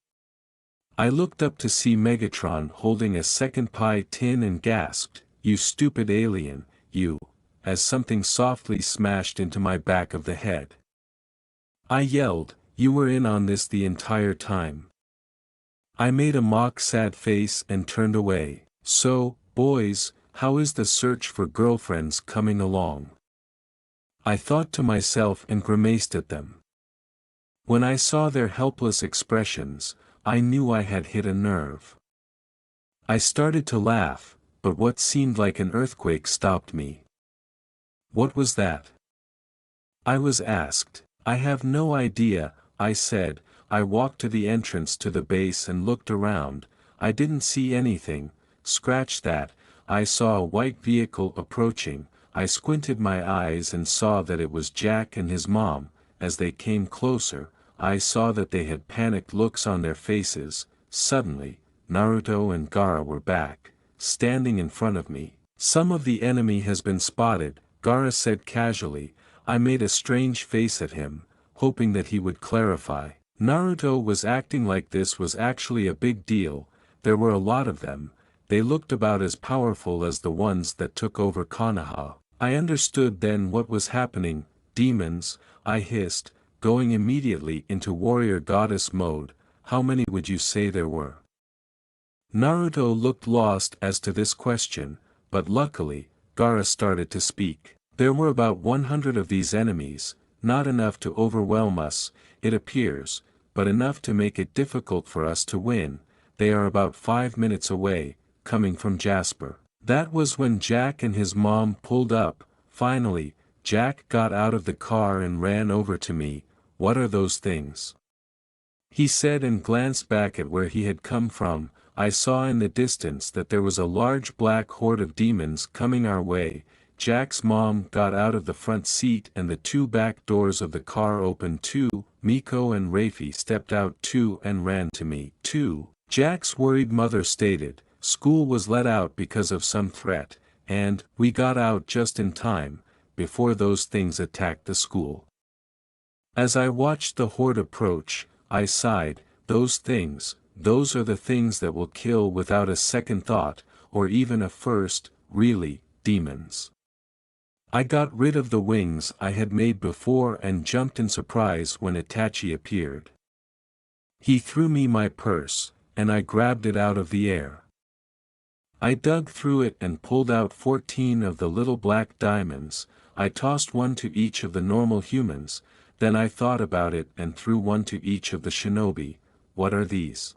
I looked up to see Megatron holding a second pie tin and gasped, "You stupid alien, you," as something softly smashed into my back of the head. I yelled, "You were in on this the entire time." I made a mock sad face and turned away. "So, boys, how is the search for girlfriends coming along?" I thought to myself and grimaced at them. When I saw their helpless expressions, I knew I had hit a nerve. I started to laugh, but what seemed like an earthquake stopped me. "What was that?" I was asked. "I have no idea," I said. I walked to the entrance to the base and looked around. I didn't see anything. Scratch that, I saw a white vehicle approaching. I squinted my eyes and saw that it was Jack and his mom. As they came closer, I saw that they had panicked looks on their faces. Suddenly, Naruto and Gaara were back, standing in front of me. "Some of the enemy has been spotted," Gaara said casually. I made a strange face at him, hoping that he would clarify. Naruto was acting like this was actually a big deal. There were a lot of them. They looked about as powerful as the ones that took over Konoha. I understood then what was happening. "Demons," I hissed, going immediately into warrior goddess mode. "How many would you say there were?" Naruto looked lost as to this question, but luckily, Gaara started to speak. "There were about 100 of these enemies, not enough to overwhelm us, it appears, but enough to make it difficult for us to win. They are about 5 minutes away, coming from Jasper." That was when Jack and his mom pulled up. Finally, Jack got out of the car and ran over to me. "What are those things?" he said and glanced back at where he had come from. I saw in the distance that there was a large black horde of demons coming our way. Jack's mom got out of the front seat and the 2 back doors of the car opened too. Miko and Rafi stepped out too and ran to me too. Jack's worried mother stated, "School was let out because of some threat, and we got out just in time, before those things attacked the school." As I watched the horde approach, I sighed, "Those things, those are the things that will kill without a second thought, or even a first, really, demons." I got rid of the wings I had made before and jumped in surprise when Itachi appeared. He threw me my purse, and I grabbed it out of the air. I dug through it and pulled out 14 of the little black diamonds. I tossed one to each of the normal humans, then I thought about it and threw one to each of the shinobi. "What are these?"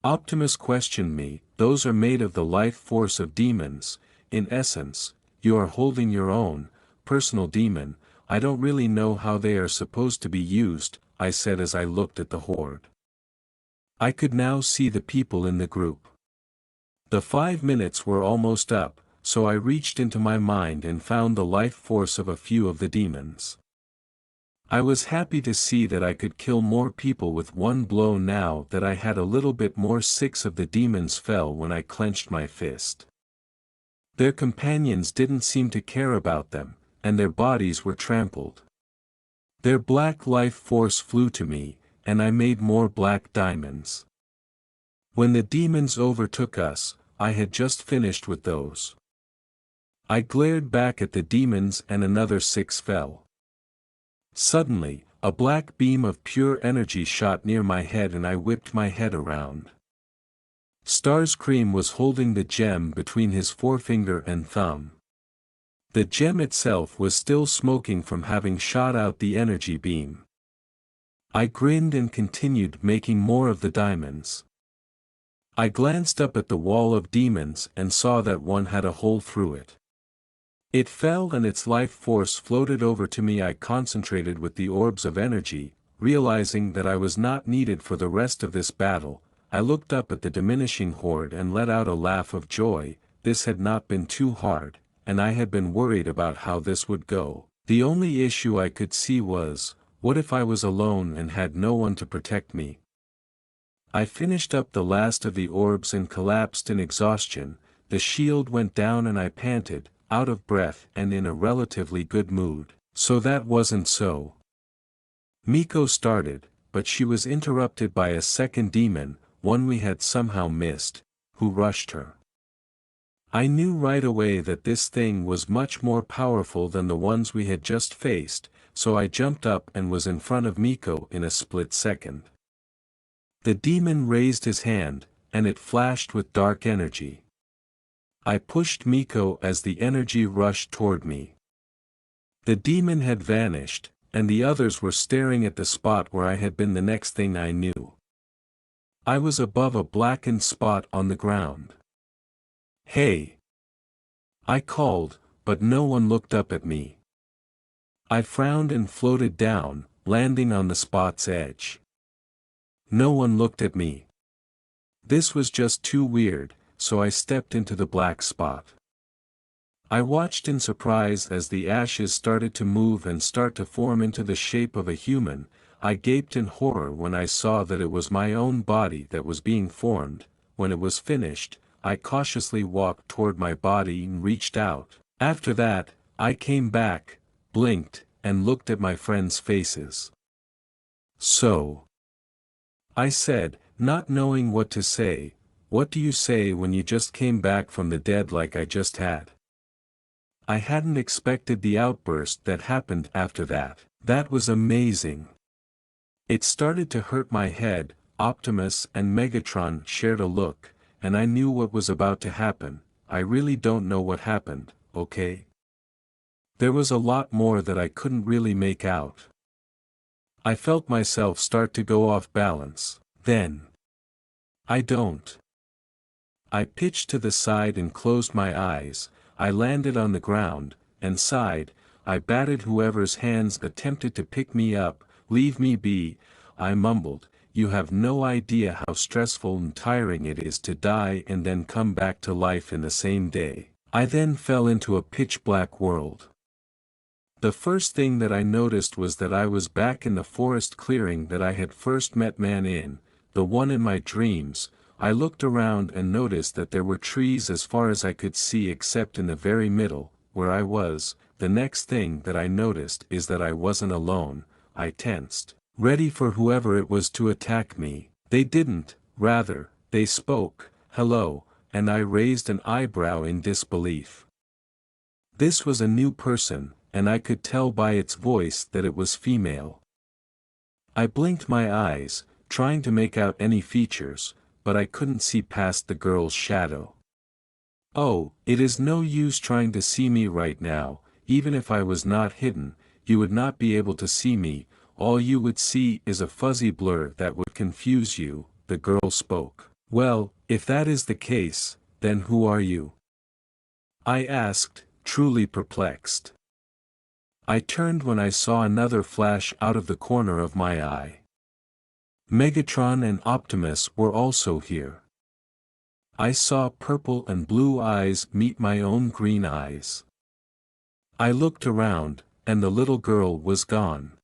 Optimus questioned me. "Those are made of the life force of demons. In essence, you are holding your own personal demon. I don't really know how they are supposed to be used," I said as I looked at the horde. I could now see the people in the group. The 5 minutes were almost up, so I reached into my mind and found the life force of a few of the demons. I was happy to see that I could kill more people with one blow now that I had a little bit more. 6 of the demons fell when I clenched my fist. Their companions didn't seem to care about them, and their bodies were trampled. Their black life force flew to me, and I made more black diamonds. When the demons overtook us, I had just finished with those. I glared back at the demons and another 6 fell. Suddenly, a black beam of pure energy shot near my head and I whipped my head around. Starscream was holding the gem between his forefinger and thumb. The gem itself was still smoking from having shot out the energy beam. I grinned and continued making more of the diamonds. I glanced up at the wall of demons and saw that one had a hole through it. It fell and its life force floated over to me. I concentrated with the orbs of energy, realizing that I was not needed for the rest of this battle. I looked up at the diminishing horde and let out a laugh of joy. This had not been too hard, and I had been worried about how this would go. The only issue I could see was, what if I was alone and had no one to protect me? I finished up the last of the orbs and collapsed in exhaustion. The shield went down and I panted, out of breath and in a relatively good mood. So that wasn't so. Miko started, but she was interrupted by a second demon, one we had somehow missed, who rushed her. I knew right away that this thing was much more powerful than the ones we had just faced, so I jumped up and was in front of Miko in a split second. The demon raised his hand, and it flashed with dark energy. I pushed Miko as the energy rushed toward me. The demon had vanished, and the others were staring at the spot where I had been. The next thing I knew, I was above a blackened spot on the ground. "Hey!" I called, but no one looked up at me. I frowned and floated down, landing on the spot's edge. No one looked at me. This was just too weird, so I stepped into the black spot. I watched in surprise as the ashes started to move and start to form into the shape of a human. I gaped in horror when I saw that it was my own body that was being formed. When it was finished, I cautiously walked toward my body and reached out. After that, I came back, blinked, and looked at my friends' faces. "So," I said, not knowing what to say, "what do you say when you just came back from the dead like I just had?" I hadn't expected the outburst that happened after that. That was amazing. It started to hurt my head. Optimus and Megatron shared a look, and I knew what was about to happen. I really don't know what happened, okay? There was a lot more that I couldn't really make out. I felt myself start to go off balance. Then, I don't. I pitched to the side and closed my eyes. I landed on the ground, and sighed. I batted whoever's hands attempted to pick me up. "Leave me be," I mumbled. "You have no idea how stressful and tiring it is to die and then come back to life in the same day." I then fell into a pitch-black world. The first thing that I noticed was that I was back in the forest clearing that I had first met man in, the one in my dreams. I looked around and noticed that there were trees as far as I could see except in the very middle, where I was. The next thing that I noticed is that I wasn't alone. I tensed, ready for whoever it was to attack me. They didn't, rather, they spoke, "Hello," and I raised an eyebrow in disbelief. This was a new person, and I could tell by its voice that it was female. I blinked my eyes, trying to make out any features, but I couldn't see past the girl's shadow. "Oh, it is no use trying to see me right now. Even if I was not hidden, you would not be able to see me. All you would see is a fuzzy blur that would confuse you," the girl spoke. "Well, if that is the case, then who are you?" I asked, truly perplexed. I turned when I saw another flash out of the corner of my eye. Megatron and Optimus were also here. I saw purple and blue eyes meet my own green eyes. I looked around, and the little girl was gone.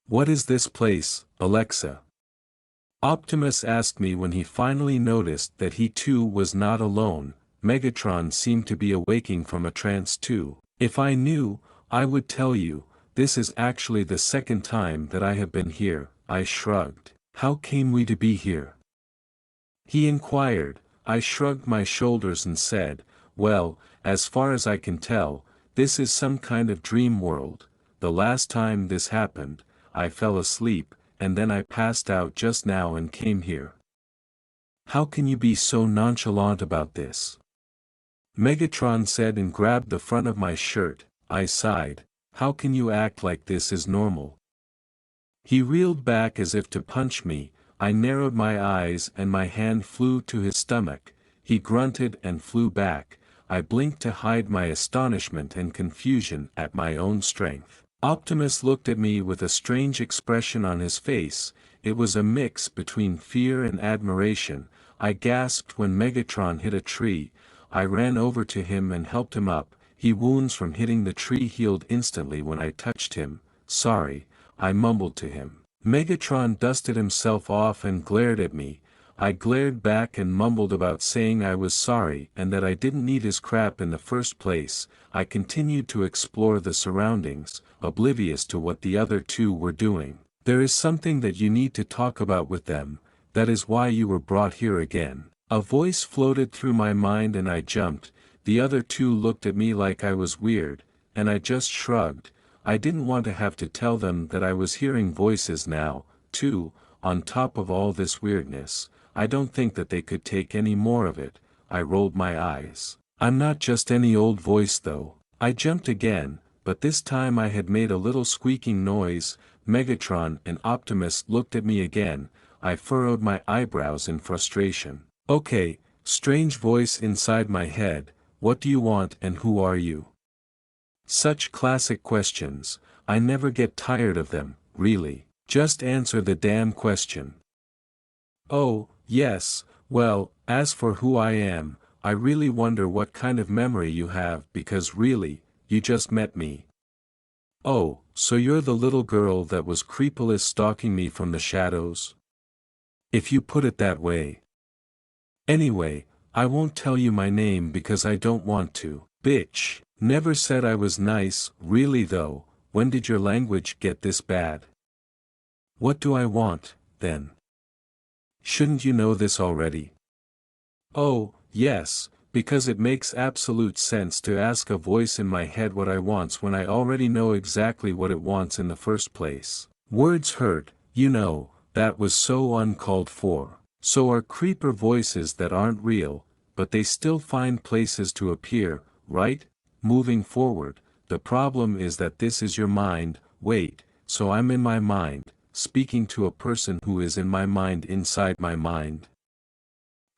"What is this place, Alexa?" Optimus asked me when he finally noticed that he too was not alone. Megatron seemed to be awaking from a trance too. "If I knew, I would tell you. This is actually the second time that I have been here," I shrugged. "How came we to be here?" he inquired. I shrugged my shoulders and said, "Well, as far as I can tell, this is some kind of dream world. The last time this happened, I fell asleep, and then I passed out just now and came here." "How can you be so nonchalant about this?" Megatron said and grabbed the front of my shirt. I sighed. "How can you act like this is normal?" He reeled back as if to punch me. I narrowed my eyes and my hand flew to his stomach. He grunted and flew back. I blinked to hide my astonishment and confusion at my own strength. Optimus looked at me with a strange expression on his face. It was a mix between fear and admiration. I gasped when Megatron hit a tree. I ran over to him and helped him up. His wounds from hitting the tree healed instantly when I touched him. "Sorry," I mumbled to him. Megatron dusted himself off and glared at me. I glared back and mumbled about saying I was sorry and that I didn't need his crap in the first place. I continued to explore the surroundings, oblivious to what the other two were doing. "There is something that you need to talk about with them. That is why you were brought here again." A voice floated through my mind and I jumped. The other two looked at me like I was weird, and I just shrugged. I didn't want to have to tell them that I was hearing voices now, too, on top of all this weirdness. I don't think that they could take any more of it. I rolled my eyes. "I'm not just any old voice though." I jumped again, but this time I had made a little squeaking noise. Megatron and Optimus looked at me again. I furrowed my eyebrows in frustration. "Okay, strange voice inside my head, what do you want and who are you?" Such classic questions, I never get tired of them, really. Just answer the damn question. "Oh, yes, well, as for who I am, I really wonder what kind of memory you have because really, you just met me." "Oh, so you're the little girl that was creepily stalking me from the shadows? If you put it that way. Anyway, I won't tell you my name because I don't want to." "Bitch, never said I was nice, really though, when did your language get this bad?" "What do I want, then? Shouldn't you know this already?" "Oh, yes, because it makes absolute sense to ask a voice in my head what I wants when I already know exactly what it wants in the first place." Words hurt, you know, that was so uncalled for. So are creeper voices that aren't real, but they still find places to appear, right? Moving forward, the problem is that this is your mind. Wait, so I'm in my mind, speaking to a person who is in my mind inside my mind.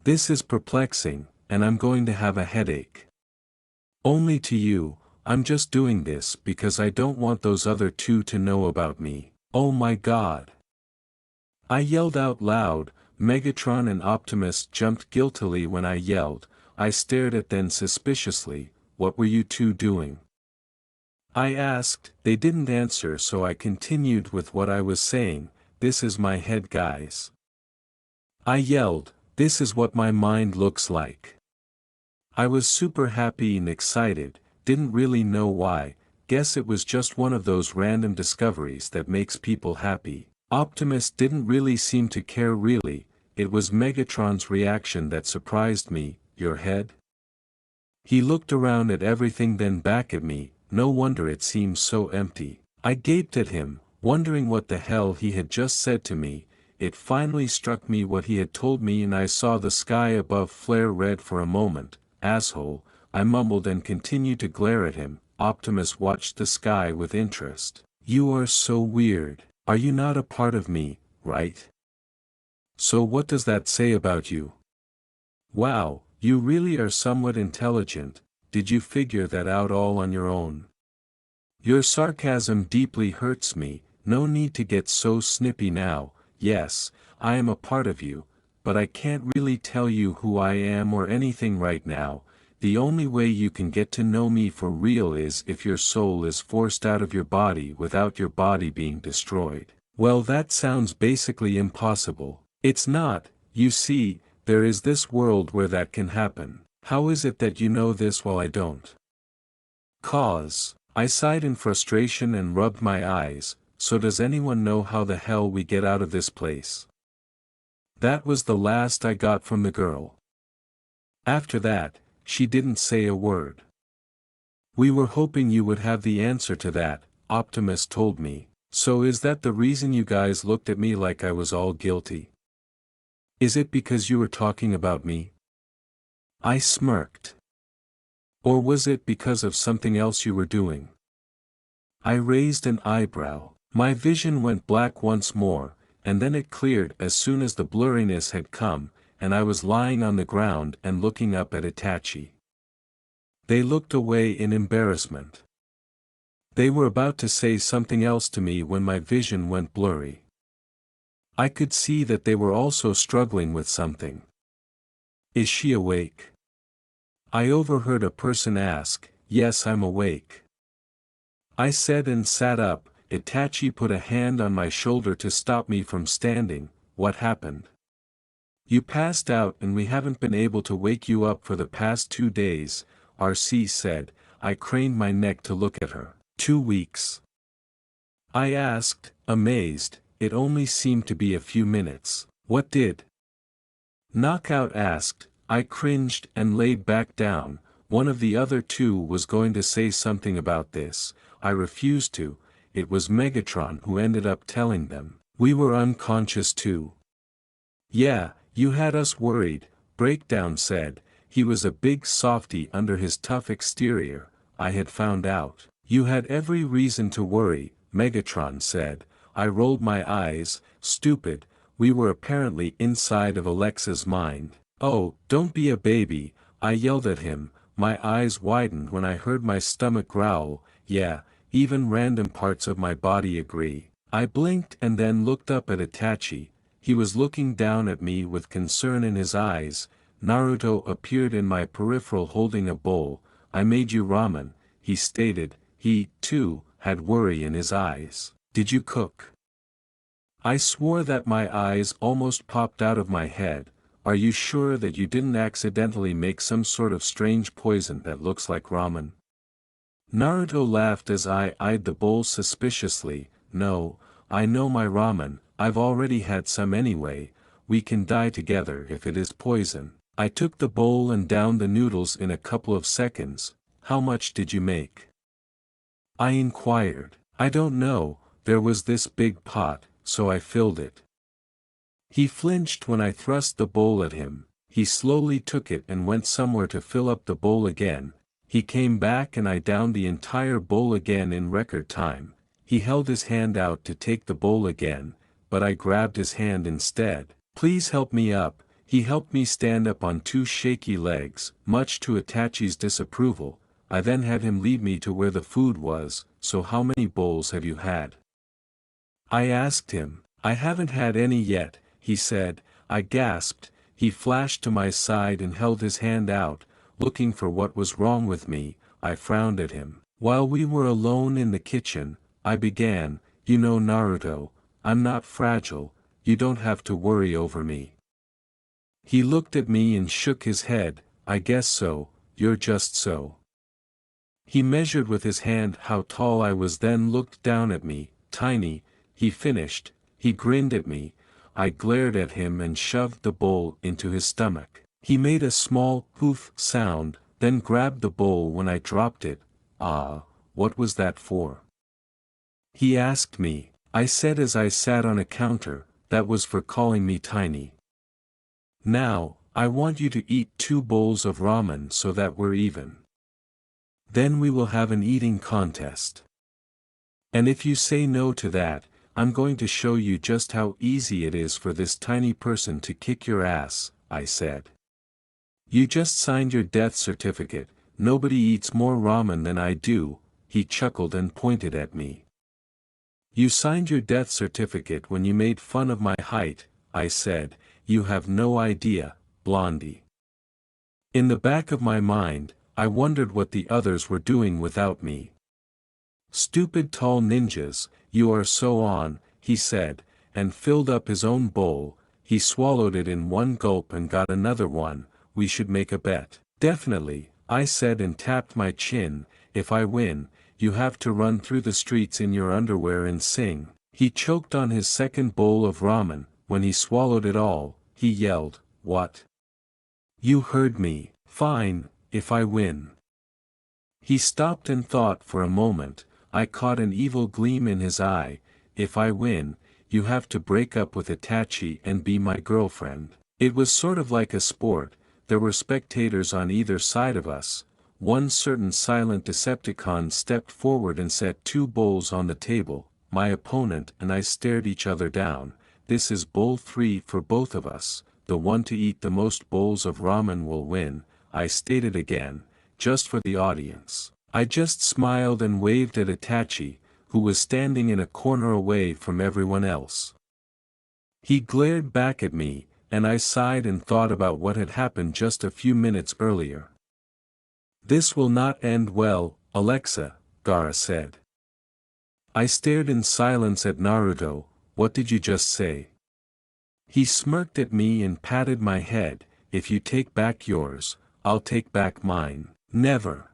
This is perplexing, and I'm going to have a headache. Only to you, I'm just doing this because I don't want those other two to know about me. Oh my God! I yelled out loud. Megatron and Optimus jumped guiltily when I yelled. I stared at them suspiciously. "What were you two doing?" I asked. They didn't answer, so I continued with what I was saying. "This is my head, guys." I yelled, "This is what my mind looks like." I was super happy and excited, didn't really know why. Guess it was just one of those random discoveries that makes people happy. Optimus didn't really seem to care really. It was Megatron's reaction that surprised me. "Your head?" He looked around at everything then back at me. No wonder it seems so empty. I gaped at him, wondering what the hell he had just said to me. It finally struck me what he had told me and I saw the sky above flare red for a moment. "Asshole," I mumbled and continued to glare at him. Optimus watched the sky with interest. "You are so weird. Are you not a part of me, right? So what does that say about you? Wow, you really are somewhat intelligent. Did you figure that out all on your own?" Your sarcasm deeply hurts me. No need to get so snippy now. Yes, I am a part of you, but I can't really tell you who I am or anything right now. The only way you can get to know me for real is if your soul is forced out of your body without your body being destroyed. Well, that sounds basically impossible. It's not, you see, there is this world where that can happen. How is it that you know this while I don't? Cause, I sighed in frustration and rubbed my eyes. So does anyone know how the hell we get out of this place? That was the last I got from the girl. After that, she didn't say a word. We were hoping you would have the answer to that, Optimus told me. So is that the reason you guys looked at me like I was all guilty? Is it because you were talking about me? I smirked. Or was it because of something else you were doing? I raised an eyebrow. My vision went black once more, and then it cleared as soon as the blurriness had come, and I was lying on the ground and looking up at Itachi. They looked away in embarrassment. They were about to say something else to me when my vision went blurry. I could see that they were also struggling with something. Is she awake? I overheard a person ask. Yes, I'm awake. I said and sat up. Itachi put a hand on my shoulder to stop me from standing. What happened? You passed out and we haven't been able to wake you up for the past 2 days, RC said. I craned my neck to look at her. 2 weeks? I asked, amazed. It only seemed to be a few minutes. What did? Knockout asked. I cringed and laid back down. One of the other two was going to say something about this. I refused to. It was Megatron who ended up telling them. We were unconscious too. Yeah, you had us worried, Breakdown said. He was a big softy under his tough exterior. I had found out. You had every reason to worry, Megatron said. I rolled my eyes. Stupid. We were apparently inside of Alexa's mind. Oh, don't be a baby, I yelled at him. My eyes widened when I heard my stomach growl. Yeah, even random parts of my body agree. I blinked and then looked up at Itachi. He was looking down at me with concern in his eyes. Naruto appeared in my peripheral holding a bowl. I made you ramen, he stated. He, too, had worry in his eyes. Did you cook? I swore that my eyes almost popped out of my head. Are you sure that you didn't accidentally make some sort of strange poison that looks like ramen? Naruto laughed as I eyed the bowl suspiciously. No, I know my ramen, I've already had some anyway. We can die together if it is poison. I took the bowl and downed the noodles in a couple of seconds. How much did you make? I inquired. I don't know, there was this big pot, so I filled it. He flinched when I thrust the bowl at him. He slowly took it and went somewhere to fill up the bowl again. He came back and I downed the entire bowl again in record time. He held his hand out to take the bowl again, but I grabbed his hand instead. Please help me up. He helped me stand up on 2 shaky legs, much to Itachi's disapproval. I then had him lead me to where the food was. So how many bowls have you had? I asked him. I haven't had any yet, he said. I gasped. He flashed to my side and held his hand out, looking for what was wrong with me. I frowned at him. While we were alone in the kitchen, I began, you know Naruto, I'm not fragile, you don't have to worry over me. He looked at me and shook his head. I guess so, you're just so. He measured with his hand how tall I was, then looked down at me. Tiny, he finished. He grinned at me. I glared at him and shoved the bowl into his stomach. He made a small poof sound, then grabbed the bowl when I dropped it. Ah, what was that for? He asked me. I said as I sat on a counter, that was for calling me tiny. Now, I want you to eat 2 bowls of ramen so that we're even. Then we will have an eating contest. And if you say no to that, I'm going to show you just how easy it is for this tiny person to kick your ass, I said. You just signed your death certificate, nobody eats more ramen than I do, he chuckled and pointed at me. You signed your death certificate when you made fun of my height, I said. You have no idea, Blondie. In the back of my mind, I wondered what the others were doing without me. Stupid tall ninjas, you are so on, he said, and filled up his own bowl. He swallowed it in one gulp and got another one. We should make a bet. Definitely, I said and tapped my chin. If I win, you have to run through the streets in your underwear and sing. He choked on his second bowl of ramen. When he swallowed it all, he yelled, What? You heard me. Fine, if I win. He stopped and thought for a moment. I caught an evil gleam in his eye. If I win, you have to break up with Itachi and be my girlfriend. It was sort of like a sport. There were spectators on either side of us. One certain silent Decepticon stepped forward and set 2 bowls on the table. My opponent and I stared each other down. This is bowl 3 for both of us. The one to eat the most bowls of ramen will win, I stated again. just for the audience. I just smiled and waved at Itachi, who was standing in a corner away from everyone else. He glared back at me, and I sighed and thought about what had happened just a few minutes earlier. "This will not end well, Alexa," Gaara said. I stared in silence at Naruto. "What did you just say?" He smirked at me and patted my head. "If you take back yours, I'll take back mine." "Never,"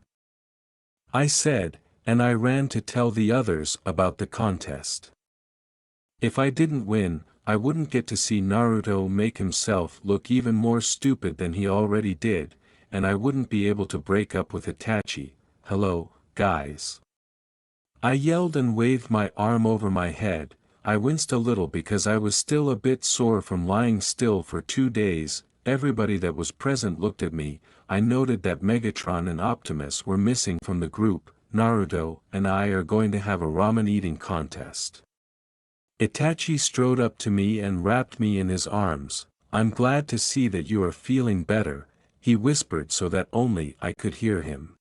I said, and I ran to tell the others about the contest. If I didn't win, I wouldn't get to see Naruto make himself look even more stupid than he already did, and I wouldn't be able to break up with Itachi. "Hello, guys." I yelled and waved my arm over my head. I winced a little because I was still a bit sore from lying still for 2 days. Everybody that was present looked at me. I noted that Megatron and Optimus were missing from the group. Naruto and I are going to have a ramen eating contest. Itachi strode up to me and wrapped me in his arms. "I'm glad to see that you are feeling better," he whispered so that only I could hear him.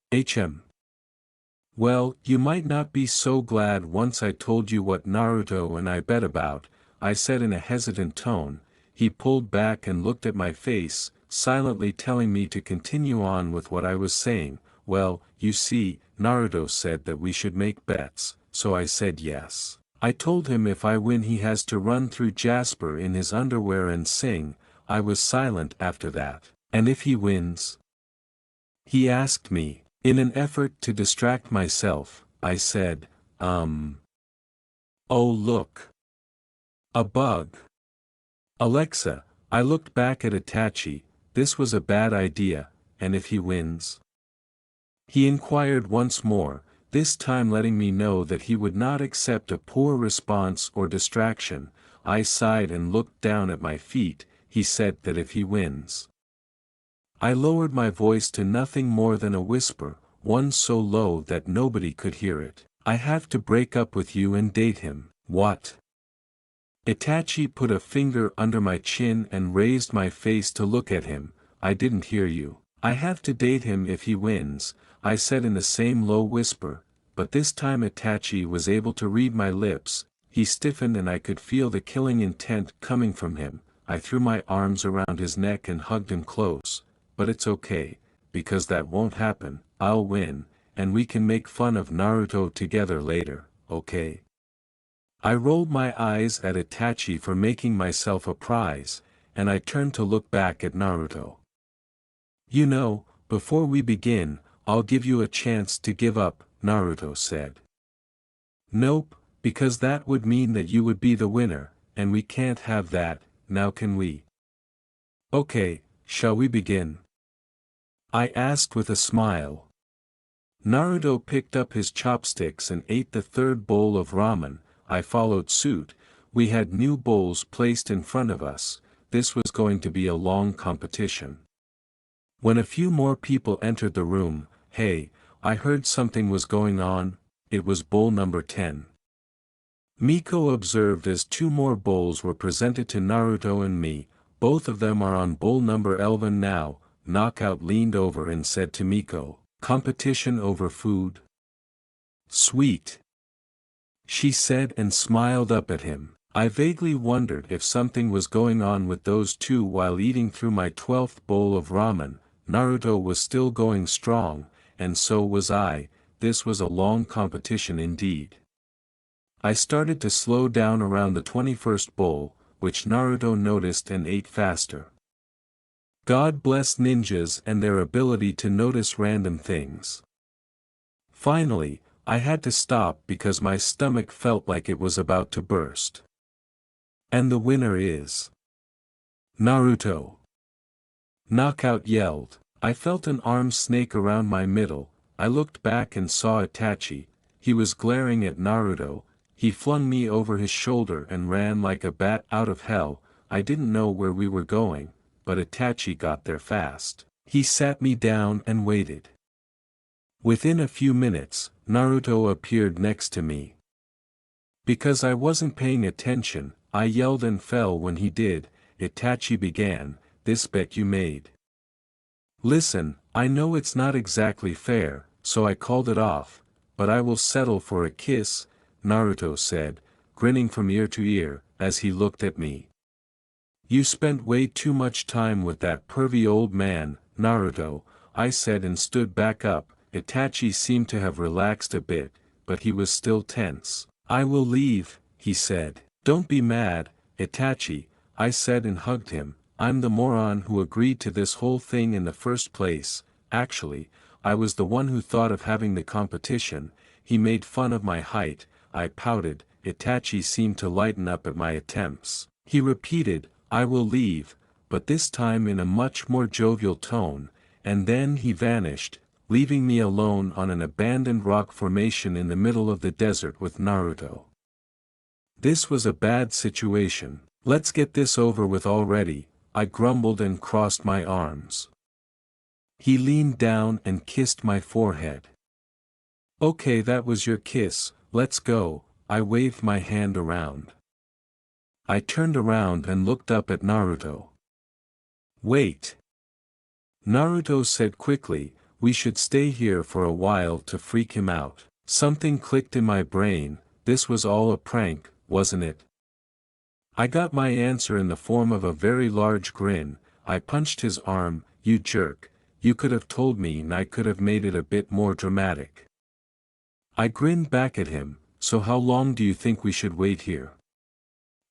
"Well, you might not be so glad once I told you what Naruto and I bet about," I said in a hesitant tone. He pulled back and looked at my face, silently telling me to continue on with what I was saying. "Well, you see, Naruto said that we should make bets, so I said yes. I told him if I win he has to run through Jasper in his underwear and sing." I was silent after that. "And if he wins?" he asked me. In an effort to distract myself, I said, Oh look. A bug." "Alexa," I looked back at Itachi, "this was a bad idea, and if he wins?" He inquired once more, this time letting me know that he would not accept a poor response or distraction. I sighed and looked down at my feet. He said that if he wins. I lowered my voice to nothing more than a whisper, one so low that nobody could hear it. "I have to break up with you and date him." "What?" Itachi put a finger under my chin and raised my face to look at him. "I didn't hear you." "I have to date him if he wins," I said in the same low whisper, but this time Itachi was able to read my lips. He stiffened and I could feel the killing intent coming from him. I threw my arms around his neck and hugged him close. "But it's okay, because that won't happen. I'll win, and we can make fun of Naruto together later, okay?" I rolled my eyes at Itachi for making myself a prize, and I turned to look back at Naruto. "You know, before we begin, I'll give you a chance to give up," Naruto said. "Nope, because that would mean that you would be the winner, and we can't have that, now can we?" "Okay, shall we begin?" I asked with a smile. Naruto picked up his chopsticks and ate the third bowl of ramen. I followed suit. We had new bowls placed in front of us. This was going to be a long competition. When a few more people entered the room, "Hey, I heard something was going on." It was bowl number 10. Miko observed as 2 more bowls were presented to Naruto and me. "Both of them are on bowl number 11 now." Knockout leaned over and said to Miko, "Competition over food?" "Sweet," she said and smiled up at him. I vaguely wondered if something was going on with those two while eating through my 12th bowl of ramen. Naruto was still going strong, and so was I. This was a long competition indeed. I started to slow down around the 21st bowl, which Naruto noticed and ate faster. God bless ninjas and their ability to notice random things. Finally, I had to stop because my stomach felt like it was about to burst. "And the winner is Naruto!" Knockout yelled. I felt an arm snake around my middle. I looked back and saw Itachi. He was glaring at Naruto. He flung me over his shoulder and ran like a bat out of hell. I didn't know where we were going, but Itachi got there fast. He sat me down and waited. Within a few minutes, Naruto appeared next to me. Because I wasn't paying attention, I yelled and fell when he did. Itachi began, "This bet you made." "Listen, I know it's not exactly fair, so I called it off, but I will settle for a kiss, Naruto said, grinning from ear to ear, as he looked at me. You spent way too much time with that pervy old man, Naruto, I said and stood back up. Itachi seemed to have relaxed a bit, but he was still tense. I will leave, he said. Don't be mad, Itachi, I said and hugged him. I'm the moron who agreed to this whole thing in the first place. Actually, I was the one who thought of having the competition. He made fun of my height. I pouted. Itachi seemed to lighten up at my attempts. He repeated, I will leave, but this time in a much more jovial tone, and then he vanished, leaving me alone on an abandoned rock formation in the middle of the desert with Naruto. This was a bad situation. Let's get this over with already, I grumbled and crossed my arms. He leaned down and kissed my forehead. Okay, that was your kiss, let's go, I waved my hand around. I turned around and looked up at Naruto. Wait. Naruto said quickly, we should stay here for a while to freak him out. Something clicked in my brain, this was all a prank, wasn't it? I got my answer in the form of a very large grin. I punched his arm. You jerk, you could have told me and I could have made it a bit more dramatic. I grinned back at him, so how long do you think we should wait here?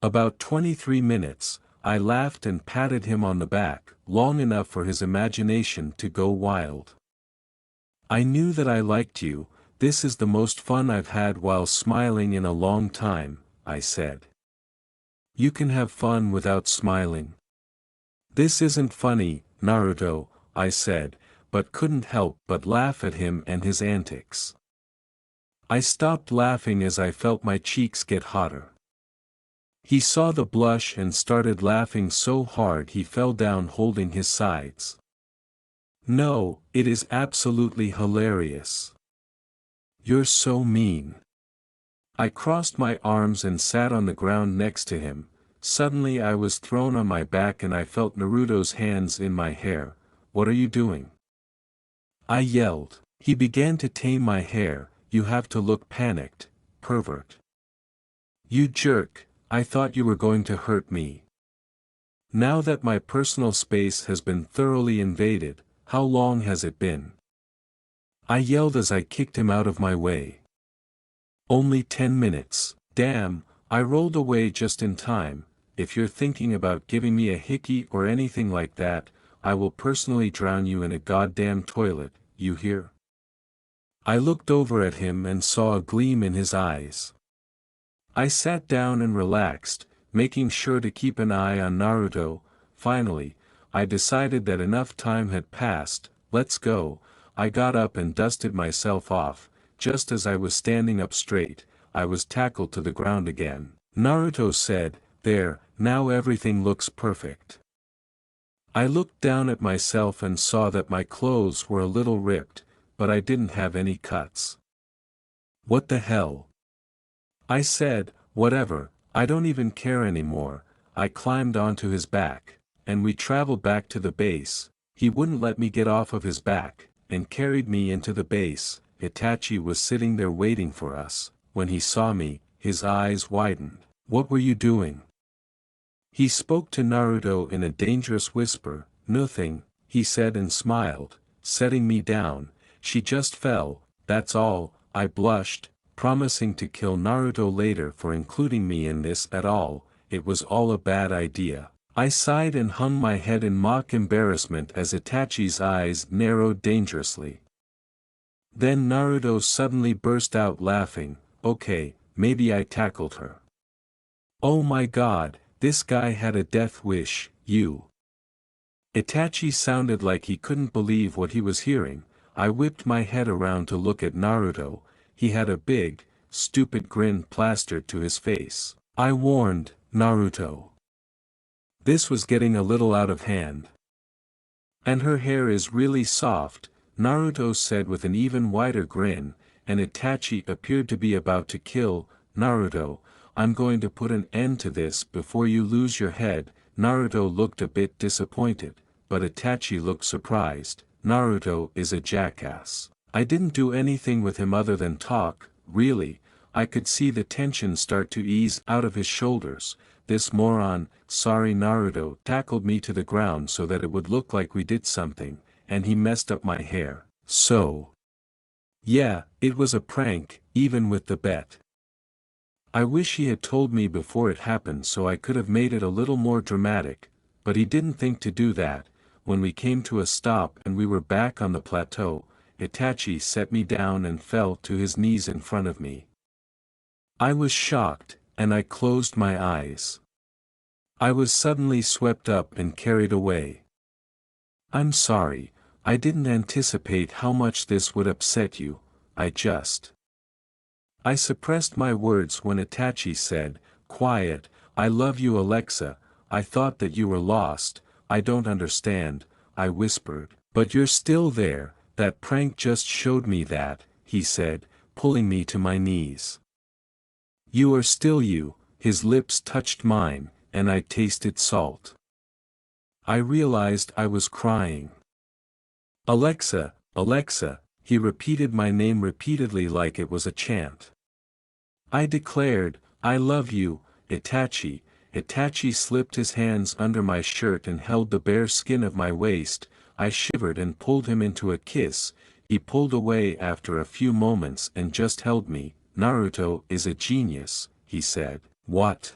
About 23 minutes, I laughed and patted him on the back, long enough for his imagination to go wild. I knew that I liked you, this is the most fun I've had while smiling in a long time, I said. You can have fun without smiling. This isn't funny, Naruto, I said, but couldn't help but laugh at him and his antics. I stopped laughing as I felt my cheeks get hotter. He saw the blush and started laughing so hard he fell down holding his sides. No, it is absolutely hilarious. You're so mean. I crossed my arms and sat on the ground next to him. Suddenly I was thrown on my back and I felt Naruto's hands in my hair. What are you doing? I yelled. He began to tame my hair. You have to look panicked, pervert. You jerk, I thought you were going to hurt me. Now that my personal space has been thoroughly invaded, how long has it been? I yelled as I kicked him out of my way. Only 10 minutes. Damn, I rolled away just in time. If you're thinking about giving me a hickey or anything like that, I will personally drown you in a goddamn toilet, you hear? I looked over at him and saw a gleam in his eyes. I sat down and relaxed, making sure to keep an eye on Naruto. Finally, I decided that enough time had passed. Let's go. I got up and dusted myself off. Just as I was standing up straight, I was tackled to the ground again. Naruto said, there, now everything looks perfect. I looked down at myself and saw that my clothes were a little ripped, but I didn't have any cuts. What the hell? I said, whatever, I don't even care anymore. I climbed onto his back, and we traveled back to the base. He wouldn't let me get off of his back, and carried me into the base. Itachi was sitting there waiting for us. When he saw me, his eyes widened. What were you doing? He spoke to Naruto in a dangerous whisper. Nothing, he said and smiled, setting me down. She just fell, that's all. I blushed, promising to kill Naruto later for including me in this at all. It was all a bad idea. I sighed and hung my head in mock embarrassment as Itachi's eyes narrowed dangerously. Then Naruto suddenly burst out laughing. Okay, maybe I tackled her. Oh my god, this guy had a death wish, you. Itachi sounded like he couldn't believe what he was hearing. I whipped my head around to look at Naruto. He had a big, stupid grin plastered to his face. I warned, Naruto. This was getting a little out of hand. And her hair is really soft, Naruto said with an even wider grin, and Itachi appeared to be about to kill Naruto. I'm going to put an end to this before you lose your head. Naruto looked a bit disappointed, but Itachi looked surprised. Naruto is a jackass. I didn't do anything with him other than talk, really. I could see the tension start to ease out of his shoulders. This moron, sorry Naruto, tackled me to the ground so that it would look like we did something, and he messed up my hair. So, yeah, it was a prank, even with the bet. I wish he had told me before it happened so I could have made it a little more dramatic, but he didn't think to do that. When we came to a stop and we were back on the plateau, Itachi set me down and fell to his knees in front of me. I was shocked, and I closed my eyes. I was suddenly swept up and carried away. I'm sorry, I didn't anticipate how much this would upset you. I suppressed my words when Itachi said, "Quiet, I love you Alexa, I thought that you were lost, I don't understand," I whispered. "But you're still there, that prank just showed me that," he said, pulling me to my knees. "You are still you," his lips touched mine, and I tasted salt. I realized I was crying. "Alexa, Alexa," he repeated my name repeatedly like it was a chant. I declared, "I love you, Itachi." Itachi slipped his hands under my shirt and held the bare skin of my waist. I shivered and pulled him into a kiss. He pulled away after a few moments and just held me. "Naruto is a genius," he said. What?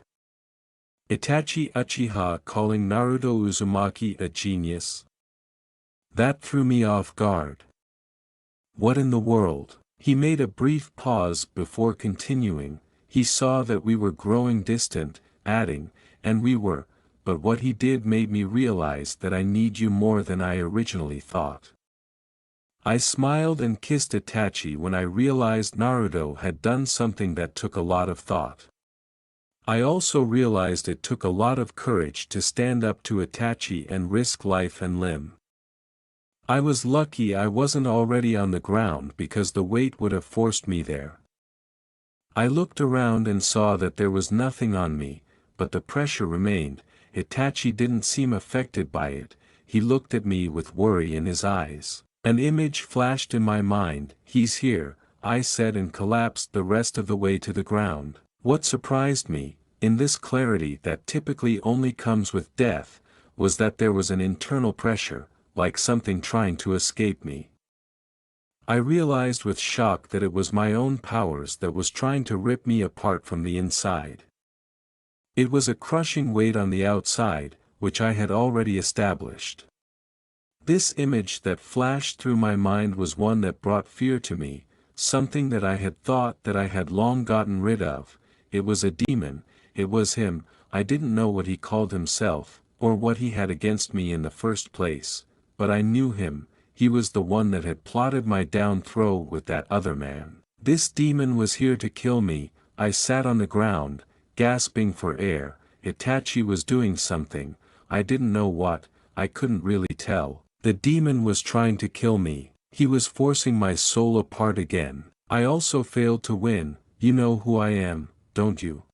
Itachi Uchiha calling Naruto Uzumaki a genius? That threw me off guard. What in the world? He made a brief pause before continuing. He saw that we were growing distant, adding, "And we were, but what he did made me realize that I need you more than I originally thought." I smiled and kissed Itachi when I realized Naruto had done something that took a lot of thought. I also realized it took a lot of courage to stand up to Itachi and risk life and limb. I was lucky I wasn't already on the ground because the weight would have forced me there. I looked around and saw that there was nothing on me, but the pressure remained. Itachi didn't seem affected by it. He looked at me with worry in his eyes. An image flashed in my mind. "He's here," I said and collapsed the rest of the way to the ground. What surprised me, in this clarity that typically only comes with death, was that there was an internal pressure, like something trying to escape me. I realized with shock that it was my own powers that was trying to rip me apart from the inside. It was a crushing weight on the outside, which I had already established. This image that flashed through my mind was one that brought fear to me, something that I had thought that I had long gotten rid of. It was a demon, it was him. I didn't know what he called himself, or what he had against me in the first place, but I knew him. He was the one that had plotted my down throw with that other man. This demon was here to kill me. I sat on the ground, gasping for air. Itachi was doing something, I didn't know what, I couldn't really tell. The demon was trying to kill me. He was forcing my soul apart again. I also failed to win. You know who I am, don't you?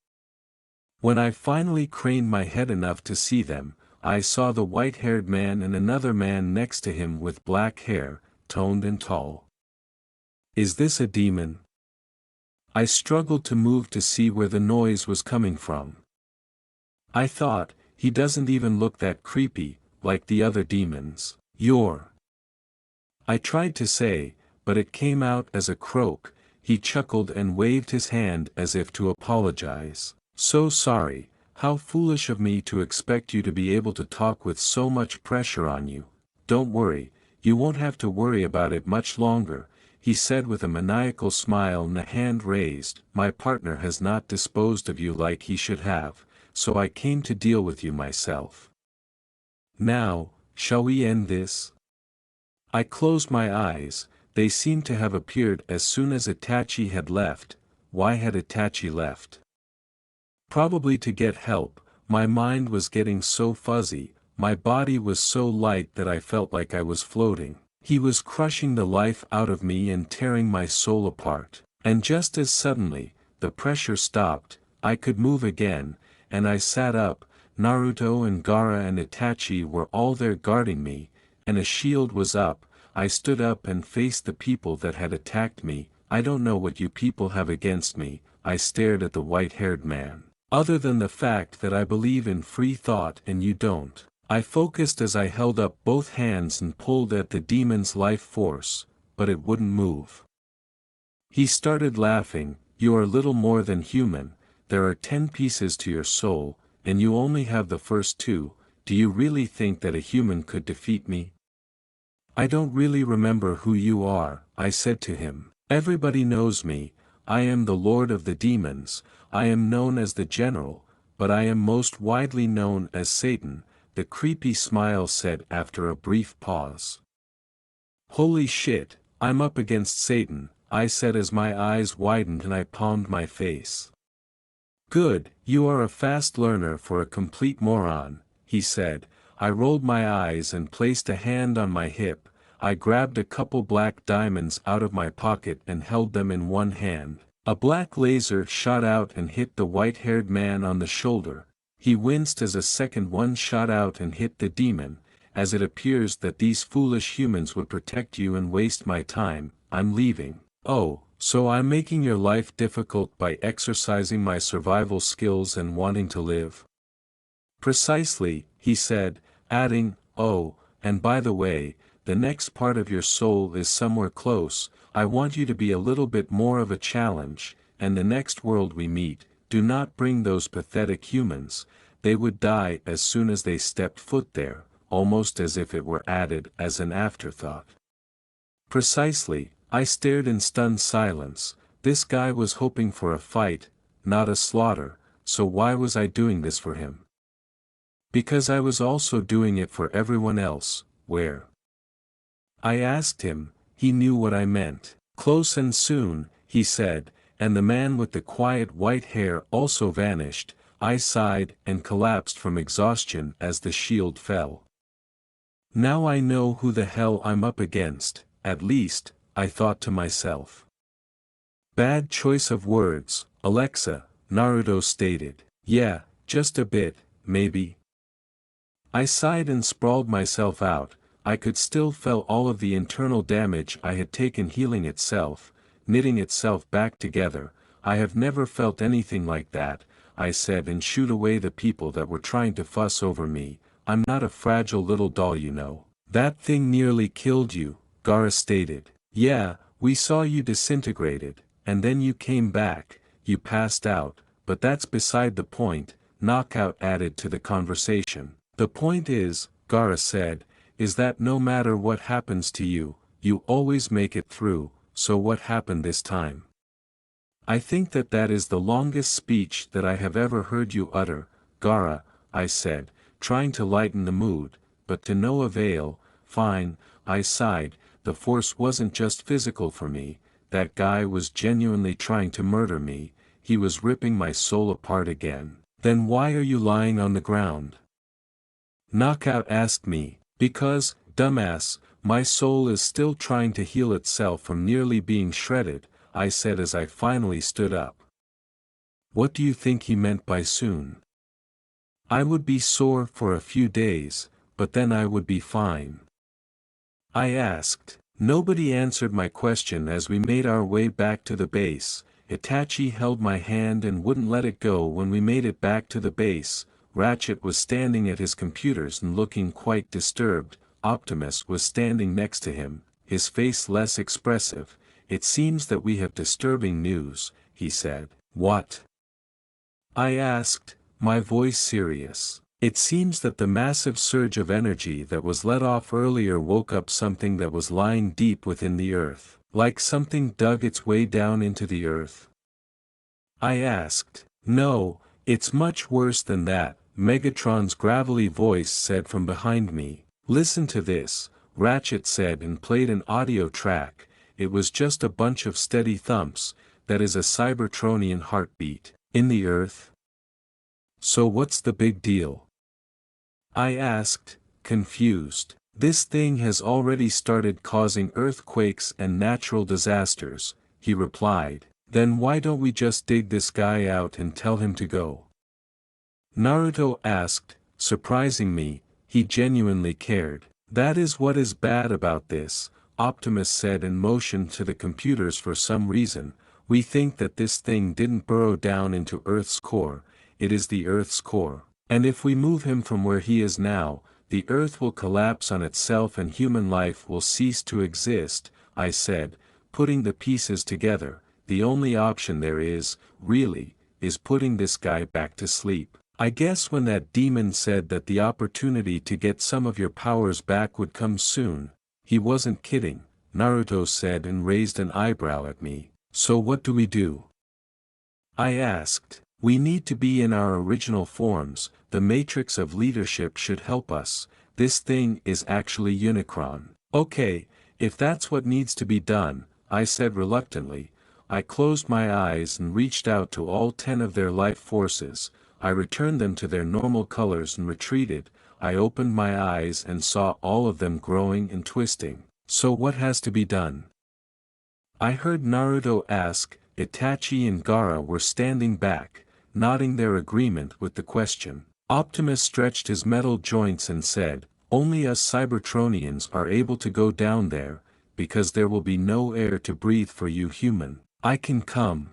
When I finally craned my head enough to see them, I saw the white-haired man and another man next to him with black hair, toned and tall. Is this a demon? I struggled to move to see where the noise was coming from. I thought, he doesn't even look that creepy, like the other demons. You're. I tried to say, but it came out as a croak. He chuckled and waved his hand as if to apologize. "So sorry, how foolish of me to expect you to be able to talk with so much pressure on you. Don't worry, you won't have to worry about it much longer," he said with a maniacal smile and a hand raised. "My partner has not disposed of you like he should have, so I came to deal with you myself. Now, shall we end this?" I closed my eyes. They seemed to have appeared as soon as Itachi had left. Why had Itachi left? Probably to get help. My mind was getting so fuzzy, my body was so light that I felt like I was floating. He was crushing the life out of me and tearing my soul apart. And just as suddenly, the pressure stopped, I could move again, and I sat up. Naruto and Gaara and Itachi were all there guarding me, and a shield was up. I stood up and faced the people that had attacked me. I don't know what you people have against me, I stared at the white-haired man. Other than the fact that I believe in free thought and you don't. I focused as I held up both hands and pulled at the demon's life force, but it wouldn't move. He started laughing. You are little more than human, there are 10 pieces to your soul, and you only have the first 2, do you really think that a human could defeat me? I don't really remember who you are, I said to him. Everybody knows me, I am the Lord of the Demons, I am known as the General, but I am most widely known as Satan, the creepy smile said after a brief pause. Holy shit, I'm up against Satan, I said as my eyes widened and I palmed my face. Good, you are a fast learner for a complete moron, he said. I rolled my eyes and placed a hand on my hip. I grabbed a couple black diamonds out of my pocket and held them in one hand. A black laser shot out and hit the white-haired man on the shoulder. He winced as a second one shot out and hit the demon. As it appears that these foolish humans would protect you and waste my time, I'm leaving. Oh, so I'm making your life difficult by exercising my survival skills and wanting to live? Precisely, he said, adding, oh, and by the way, the next part of your soul is somewhere close. I want you to be a little bit more of a challenge, and the next world we meet, do not bring those pathetic humans, they would die as soon as they stepped foot there, almost as if it were added as an afterthought. Precisely, I stared in stunned silence. This guy was hoping for a fight, not a slaughter, so why was I doing this for him? Because I was also doing it for everyone else. Where? I asked him. He knew what I meant. Close and soon, he said, and the man with the quiet white hair also vanished. I sighed and collapsed from exhaustion as the shield fell. Now I know who the hell I'm up against, at least, I thought to myself. Bad choice of words, Alexa, Naruto stated. Yeah, just a bit, maybe. I sighed and sprawled myself out. I could still feel all of the internal damage I had taken healing itself, knitting itself back together. I have never felt anything like that, I said, and shooed away the people that were trying to fuss over me. I'm not a fragile little doll, you know. That thing nearly killed you, Gaara stated. Yeah, we saw you disintegrated, and then you came back, you passed out, but that's beside the point, Knockout added to the conversation. The point is, Gaara said, is that no matter what happens to you, you always make it through, so what happened this time? I think that that is the longest speech that I have ever heard you utter, Gaara, I said, trying to lighten the mood, but to no avail. Fine, I sighed, the force wasn't just physical for me, that guy was genuinely trying to murder me, he was ripping my soul apart again. Then why are you lying on the ground? Knockout asked me. Because, dumbass, my soul is still trying to heal itself from nearly being shredded, I said as I finally stood up. What do you think he meant by soon? I would be sore for a few days, but then I would be fine. I asked. Nobody answered my question as we made our way back to the base. Itachi held my hand and wouldn't let it go when we made it back to the base. Ratchet was standing at his computers and looking quite disturbed. Optimus was standing next to him, his face less expressive. It seems that we have disturbing news, he said. What? I asked, my voice serious. It seems that the massive surge of energy that was let off earlier woke up something that was lying deep within the earth, like something dug its way down into the earth. I asked. No, it's much worse than that, Megatron's gravelly voice said from behind me. Listen to this, Ratchet said and played an audio track. It was just a bunch of steady thumps, that is a Cybertronian heartbeat. In the earth? So what's the big deal? I asked, confused. This thing has already started causing earthquakes and natural disasters, he replied. Then why don't we just dig this guy out and tell him to go? Naruto asked, surprising me, he genuinely cared. That is what is bad about this, Optimus said and motioned to the computers. For some reason, we think that this thing didn't burrow down into Earth's core, it is the Earth's core. And if we move him from where he is now, the Earth will collapse on itself and human life will cease to exist, I said, putting the pieces together. The only option there is, really, is putting this guy back to sleep. I guess when that demon said that the opportunity to get some of your powers back would come soon, he wasn't kidding, Naruto said and raised an eyebrow at me. So what do we do? I asked. We need to be in our original forms, the matrix of leadership should help us, this thing is actually Unicron. Okay, if that's what needs to be done, I said reluctantly. I closed my eyes and reached out to all 10 of their life forces, I returned them to their normal colors and retreated. I opened my eyes and saw all of them growing and twisting. So what has to be done? I heard Naruto ask. Itachi and Gaara were standing back, nodding their agreement with the question. Optimus stretched his metal joints and said, only us Cybertronians are able to go down there, because there will be no air to breathe for you human. I can come.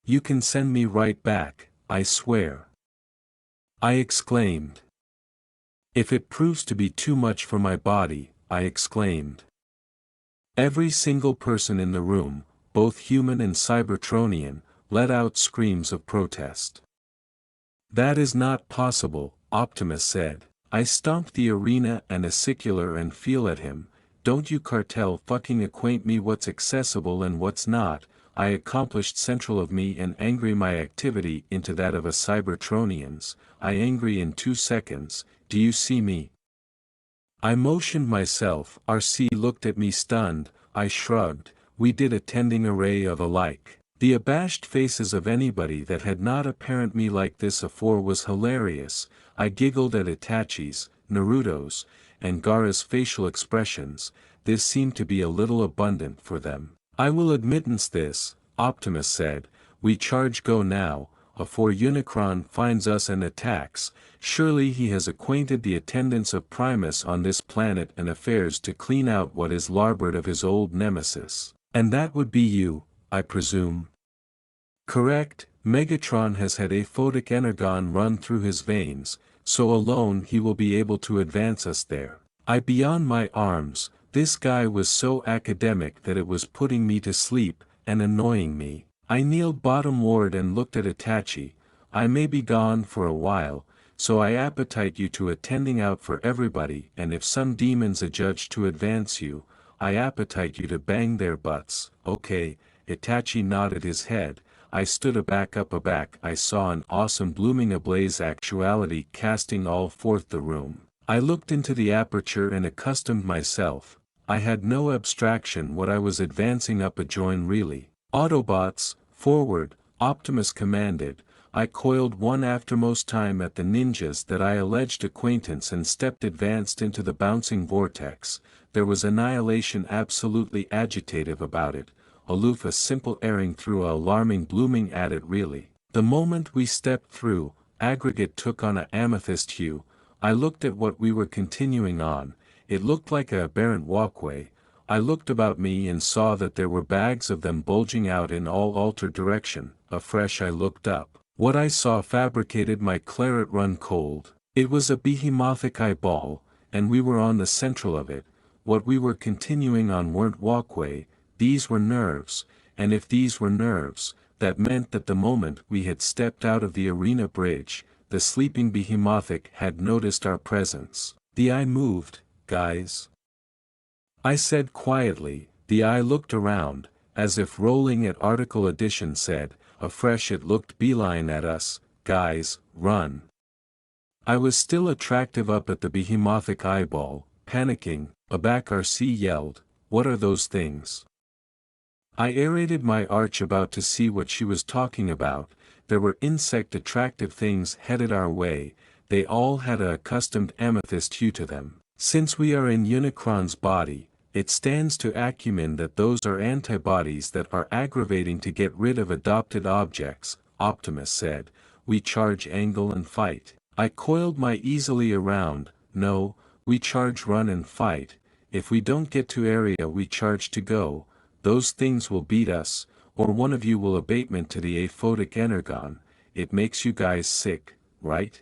You can send me right back, I swear. I exclaimed. If it proves to be too much for my body, I exclaimed. Every single person in the room, both human and Cybertronian, let out screams of protest. That is not possible, Optimus said. I stomped the arena and a secular and feel at him. Don't you cartel fucking acquaint me what's accessible and what's not. I accomplished central of me and angry my activity into that of a Cybertronian's. I angry in 2 seconds. Do you see me? I motioned myself. RC looked at me stunned. I shrugged. We did a tending array of alike. The abashed faces of anybody that had not apparent me like this afore was hilarious. I giggled at Itachi's, Naruto's, and Gaara's facial expressions. This seemed to be a little abundant for them. I will admittance this, Optimus said. We charge go now, afore Unicron finds us and attacks. Surely he has acquainted the attendants of Primus on this planet and affairs to clean out what is larboard of his old nemesis. And that would be you, I presume. Correct, Megatron has had aphotic energon run through his veins, so alone he will be able to advance us there. I beyond my arms, this guy was so academic that it was putting me to sleep, and annoying me. I kneeled bottomward and looked at Itachi. I may be gone for a while, so I appetite you to attending out for everybody, and if some demons adjudge to advance you, I appetite you to bang their butts. Okay, Itachi nodded his head. I stood aback. I saw an awesome blooming ablaze actuality casting all forth the room. I looked into the aperture and accustomed myself. I had no abstraction what I was advancing up a join really. Autobots, forward, Optimus commanded. I coiled one aftermost time at the ninjas that I alleged acquaintance and stepped advanced into the bouncing vortex. There was annihilation absolutely agitative about it, aloof a simple airing through a alarming blooming at it really. The moment we stepped through, aggregate took on a amethyst hue. I looked at what we were continuing on, it looked like a aberrant walkway. I looked about me and saw that there were bags of them bulging out in all altered direction. Afresh I looked up. What I saw fabricated my claret run cold. It was a behemothic eyeball, and we were on the central of it. What we were continuing on weren't walkway, these were nerves, and if these were nerves, that meant that the moment we had stepped out of the arena bridge, the sleeping behemothic had noticed our presence. The eye moved, guys. I said quietly. The eye looked around, as if rolling at article edition said, afresh it looked beeline at us, guys, run. I was still attractive up at the behemothic eyeball, panicking, aback RC yelled, what are those things? I aerated my arch about to see what she was talking about. There were insect attractive things headed our way, they all had a accustomed amethyst hue to them. Since we are in Unicron's body, it stands to acumen that those are antibodies that are aggravating to get rid of adopted objects, Optimus said. We charge angle and fight. I coiled my easily around. No, we charge run and fight. if we don't get to area we charge to go, those things will beat us, or one of you will abatement to the aphotic energon. It makes you guys sick, right?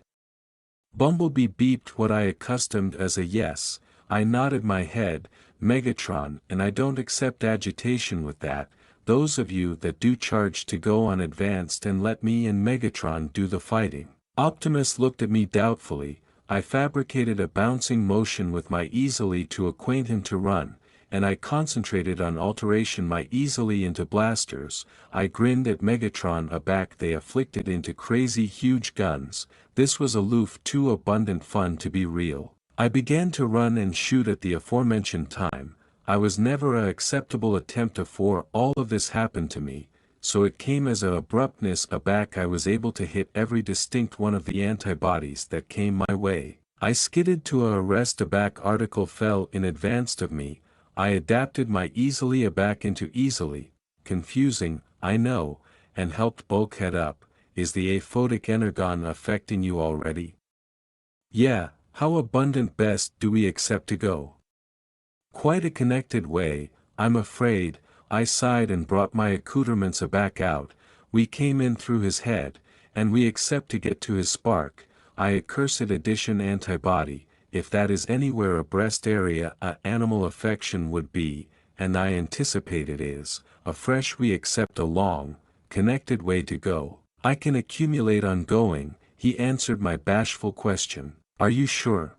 Bumblebee beeped what I accustomed as a yes. I nodded my head, Megatron, and I don't accept agitation with that. Those of you that do charge to go on advanced and let me and Megatron do the fighting. Optimus looked at me doubtfully. I fabricated a bouncing motion with my easily to acquaint him to run, and I concentrated on alteration my easily into blasters. I grinned at Megatron aback they afflicted into crazy huge guns. This was aloof too abundant fun to be real. I began to run and shoot at the aforementioned time. I was never a acceptable attempt afore all of this happened to me, so it came as a abruptness aback I was able to hit every distinct one of the antibodies that came my way. I skidded to a arrest aback article fell in advance of me. I adapted my easily aback into easily, confusing, I know, and helped bulkhead up. Is the aphotic energon affecting you already? Yeah, how abundant best do we accept to go? Quite a connected way, I'm afraid. I sighed and brought my accoutrements aback out. We came in through his head, and we accept to get to his spark. I accursed addition antibody, if that is anywhere a breast area a animal affection would be, and I anticipate it is, afresh we accept a long, connected way to go. I can accumulate on going, he answered my bashful question. Are you sure?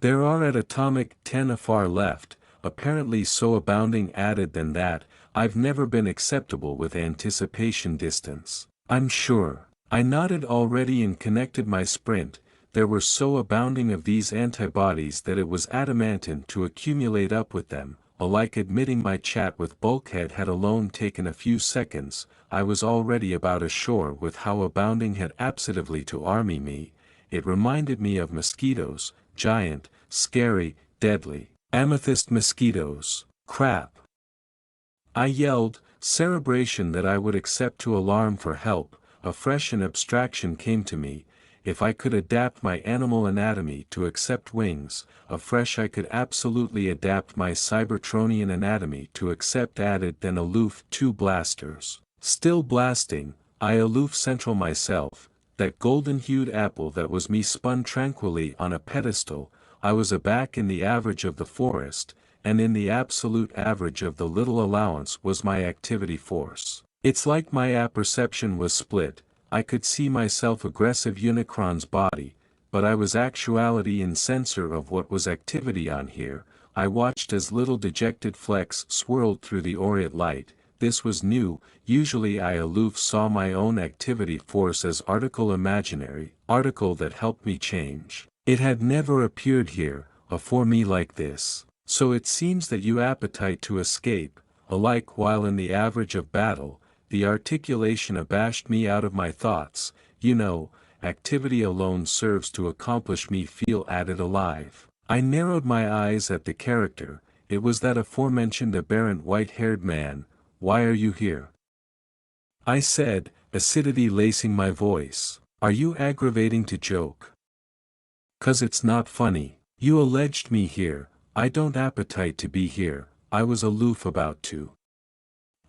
There are at atomic 10 afar left, apparently so abounding added than that, I've never been acceptable with anticipation distance. I'm sure. I nodded already and connected my sprint. There were so abounding of these antibodies that it was adamantine to accumulate up with them, alike admitting my chat with Bulkhead had alone taken a few seconds. I was already about ashore with how abounding had absolutely to army me. It reminded me of mosquitoes, giant, scary, deadly, amethyst mosquitoes. Crap. I yelled, cerebration that I would accept to alarm for help. A fresh an abstraction came to me. If I could adapt my animal anatomy to accept wings, afresh I could absolutely adapt my Cybertronian anatomy to accept added then aloof 2 blasters. Still blasting, I aloof central myself, that golden-hued apple that was me spun tranquilly on a pedestal. I was aback in the average of the forest, and in the absolute average of the little allowance was my activity force. It's like my apperception was split. I could see myself aggressive Unicron's body, but I was actuality in censor of what was activity on here. I watched as little dejected flecks swirled through the aureate light. This was new. Usually I aloof saw my own activity force as article imaginary, article that helped me change. It had never appeared here, afore me like this. So it seems that you appetite to escape, alike while in the average of battle, the articulation abashed me out of my thoughts. You know, activity alone serves to accomplish me feel added alive. I narrowed my eyes at the character. It was that aforementioned aberrant white-haired man. Why are you here? I said, acidity lacing my voice. Are you aggravating to joke? 'Cause it's not funny. You alleged me here. I don't appetite to be here. I was aloof about to.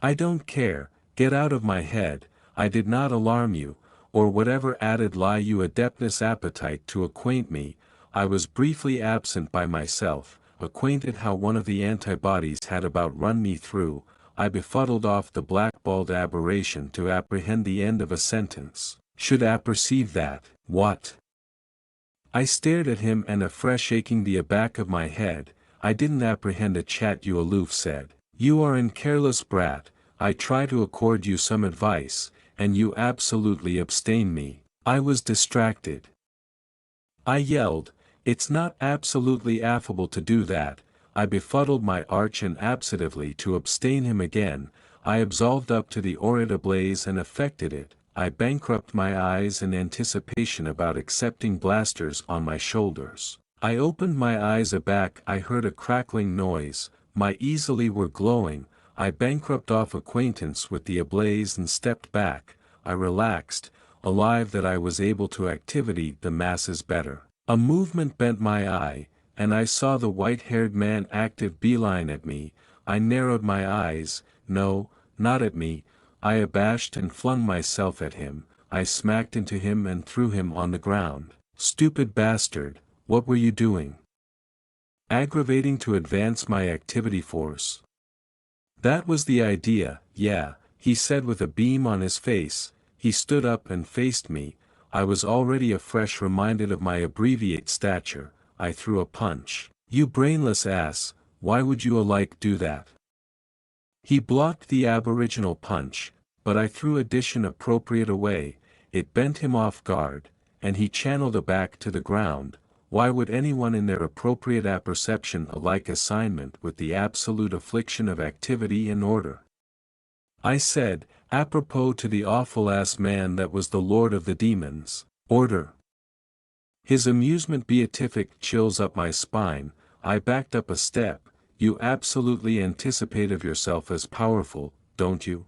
I don't care. Get out of my head. I did not alarm you, or whatever added lie you adeptness appetite to acquaint me. I was briefly absent by myself, acquainted how one of the antibodies had about run me through. I befuddled off the blackballed aberration to apprehend the end of a sentence. Should apperceive that, what? I stared at him and afresh shaking the aback of my head. I didn't apprehend a chat you aloof said. You are an careless brat. I try to accord you some advice, and you absolutely abstain me. I was distracted. I yelled, it's not absolutely affable to do that. I befuddled my arch and absentatively to abstain him again. I absolved up to the aureate ablaze and affected it. I bankrupt my eyes in anticipation about accepting blasters on my shoulders. I opened my eyes aback. I heard a crackling noise. My easily were glowing. I bankrupt off acquaintance with the ablaze and stepped back. I relaxed, alive that I was able to activity the masses better. A movement bent my eye, and I saw the white-haired man active beeline at me. I narrowed my eyes. No, not at me. I abashed and flung myself at him. I smacked into him and threw him on the ground. Stupid bastard, what were you doing? Aggravating to advance my activity force. That was the idea, yeah, he said with a beam on his face. He stood up and faced me. I was already afresh reminded of my abbreviate stature. I threw a punch. You brainless ass, why would you alike do that? He blocked the aboriginal punch, but I threw addition appropriate away. It bent him off guard, and he channeled a back to the ground. Why would anyone in their appropriate apperception alike assignment with the absolute affliction of activity and order? I said, apropos to the awful-ass man that was the lord of the demons, order. His amusement beatific chills up my spine. I backed up a step. You absolutely anticipate of yourself as powerful, don't you?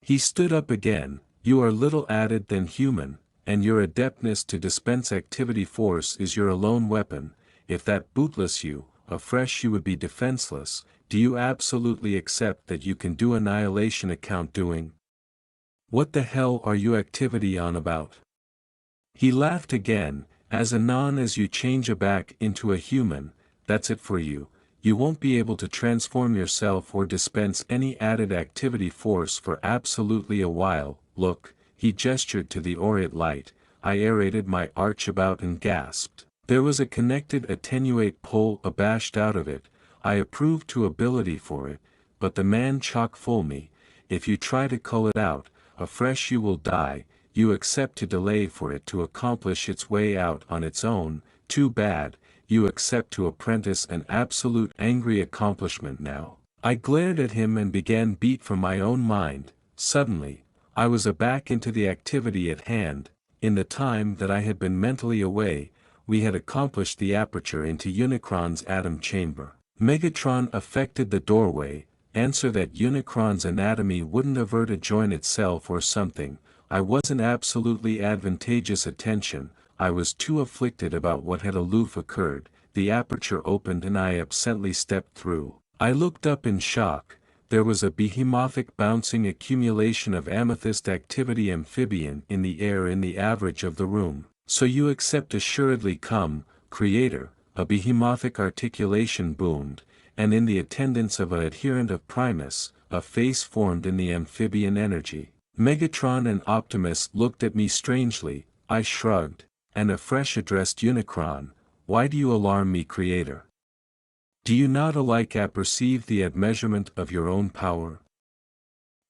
He stood up again. You are little added than human, and your adeptness to dispense activity force is your alone weapon. If that bootless you, afresh you would be defenseless. Do you absolutely accept that you can do annihilation account doing? What the hell are you activity on about? He laughed again. As anon as you change a back into a human, that's it for you. You won't be able to transform yourself or dispense any added activity force for absolutely a while. Look, he gestured to the aureate light. I aerated my arch about and gasped. There was a connected attenuate pull abashed out of it. I approved to ability for it, but the man chock full me. If you try to cull it out, afresh you will die. You accept to delay for it to accomplish its way out on its own. Too bad. You accept to apprentice an absolute angry accomplishment now. I glared at him and began beat from my own mind. Suddenly, I was aback into the activity at hand. In the time that I had been mentally away, we had accomplished the aperture into Unicron's atom chamber. Megatron affected the doorway. Answer that Unicron's anatomy wouldn't avert a joint itself or something. I wasn't absolutely advantageous attention. I was too afflicted about what had aloof occurred. The aperture opened and I absently stepped through. I looked up in shock. There was a behemothic bouncing accumulation of amethyst activity amphibian in the air in the average of the room. So you accept assuredly come, creator, a behemothic articulation boomed, and in the attendance of an adherent of Primus, a face formed in the amphibian energy. Megatron and Optimus looked at me strangely. I shrugged, and afresh addressed Unicron. Why do you alarm me, creator? Do you not alike apperceive the admeasurement of your own power?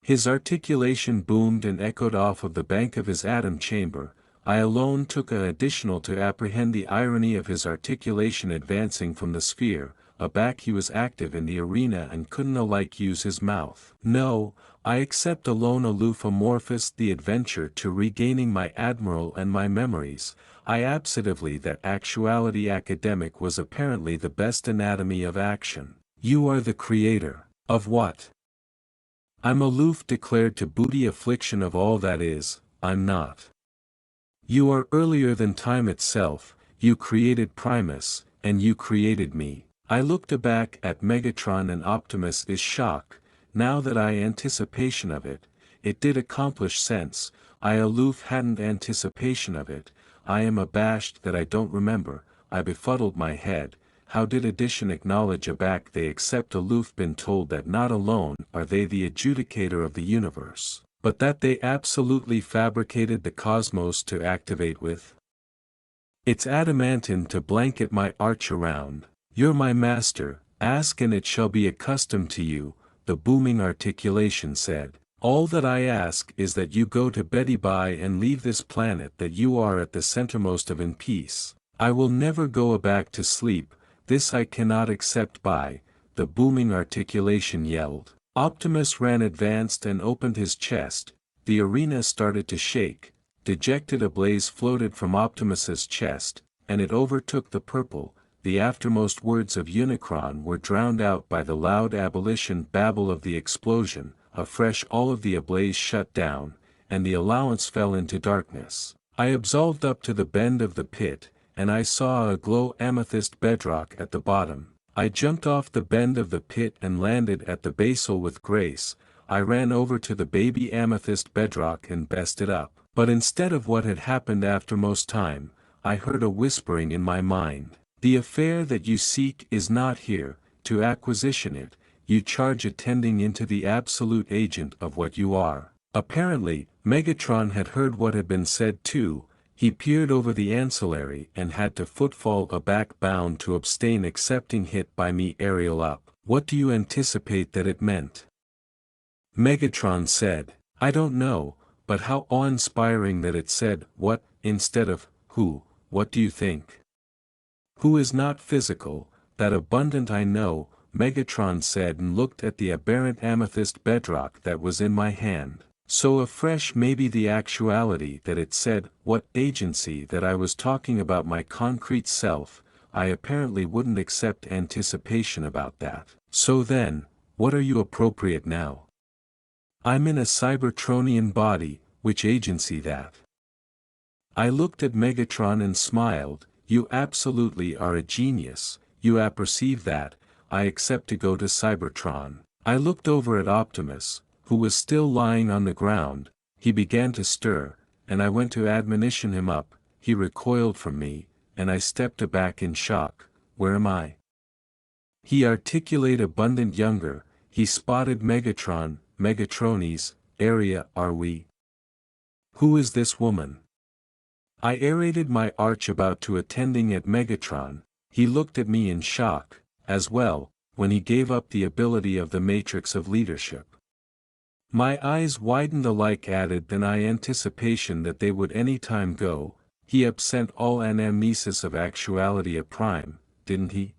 His articulation boomed and echoed off of the bank of his atom chamber. I alone took an additional to apprehend the irony of his articulation advancing from the sphere. Aback he was active in the arena and couldn't alike use his mouth. No, I accept alone aloof amorphous the adventure to regaining my admiral and my memories. I absolutely that actuality academic was apparently the best anatomy of action. You are the creator. Of what? I'm aloof declared to booty affliction of all that is, I'm not. You are earlier than time itself, you created Primus, and you created me. I looked aback at Megatron and Optimus is shock. Now that I anticipation of it, it did accomplish sense. I aloof hadn't anticipation of it. I am abashed that I don't remember. I befuddled my head. How did addition acknowledge aback they accept aloof been told that not alone are they the adjudicator of the universe, but that they absolutely fabricated the cosmos to activate with? It's adamantine to blanket my arch around. You're my master, ask and it shall be accustomed to you, the booming articulation said. All that I ask is that you go to Betty Bye and leave this planet that you are at the centermost of in peace. I will never go back to sleep, this I cannot accept by, the booming articulation yelled. Optimus ran advanced and opened his chest, the arena started to shake, dejected a blaze floated from Optimus's chest, and it overtook the purple. The aftermost words of Unicron were drowned out by the loud abolition babble of the explosion. Afresh all of the ablaze shut down, and the allowance fell into darkness. I absolved up to the bend of the pit, and I saw a glow amethyst bedrock at the bottom. I jumped off the bend of the pit and landed at the basal with grace. I ran over to the baby amethyst bedrock and bested up. But instead of what had happened after most time, I heard a whispering in my mind. The affair that you seek is not here, to acquisition it, you charge attending into the absolute agent of what you are. Apparently, Megatron had heard what had been said too. He peered over the ancillary and had to footfall aback bound to abstain accepting hit by me aerial up. What do you anticipate that it meant? Megatron said, I don't know, but how awe-inspiring that it said, what, instead of, who, what do you think? Who is not physical, that abundant I know, Megatron said and looked at the aberrant amethyst bedrock that was in my hand. So afresh may be the actuality that it said, what agency that I was talking about my concrete self, I apparently wouldn't accept anticipation about that. So then, what are you appropriate now? I'm in a Cybertronian body, which agency that? I looked at Megatron and smiled, you absolutely are a genius, you apperceive that, I accept to go to Cybertron. I looked over at Optimus, who was still lying on the ground. He began to stir, and I went to admonition him up. He recoiled from me, and I stepped aback in shock. Where am I? He articulated abundant younger. He spotted Megatron. Megatronies, area are we? Who is this woman? I aerated my arch about to attending at Megatron. He looked at me in shock, as well, when he gave up the ability of the matrix of leadership. My eyes widened alike added than I anticipation that they would any time go. He absent all anamnesis of actuality at prime, didn't he?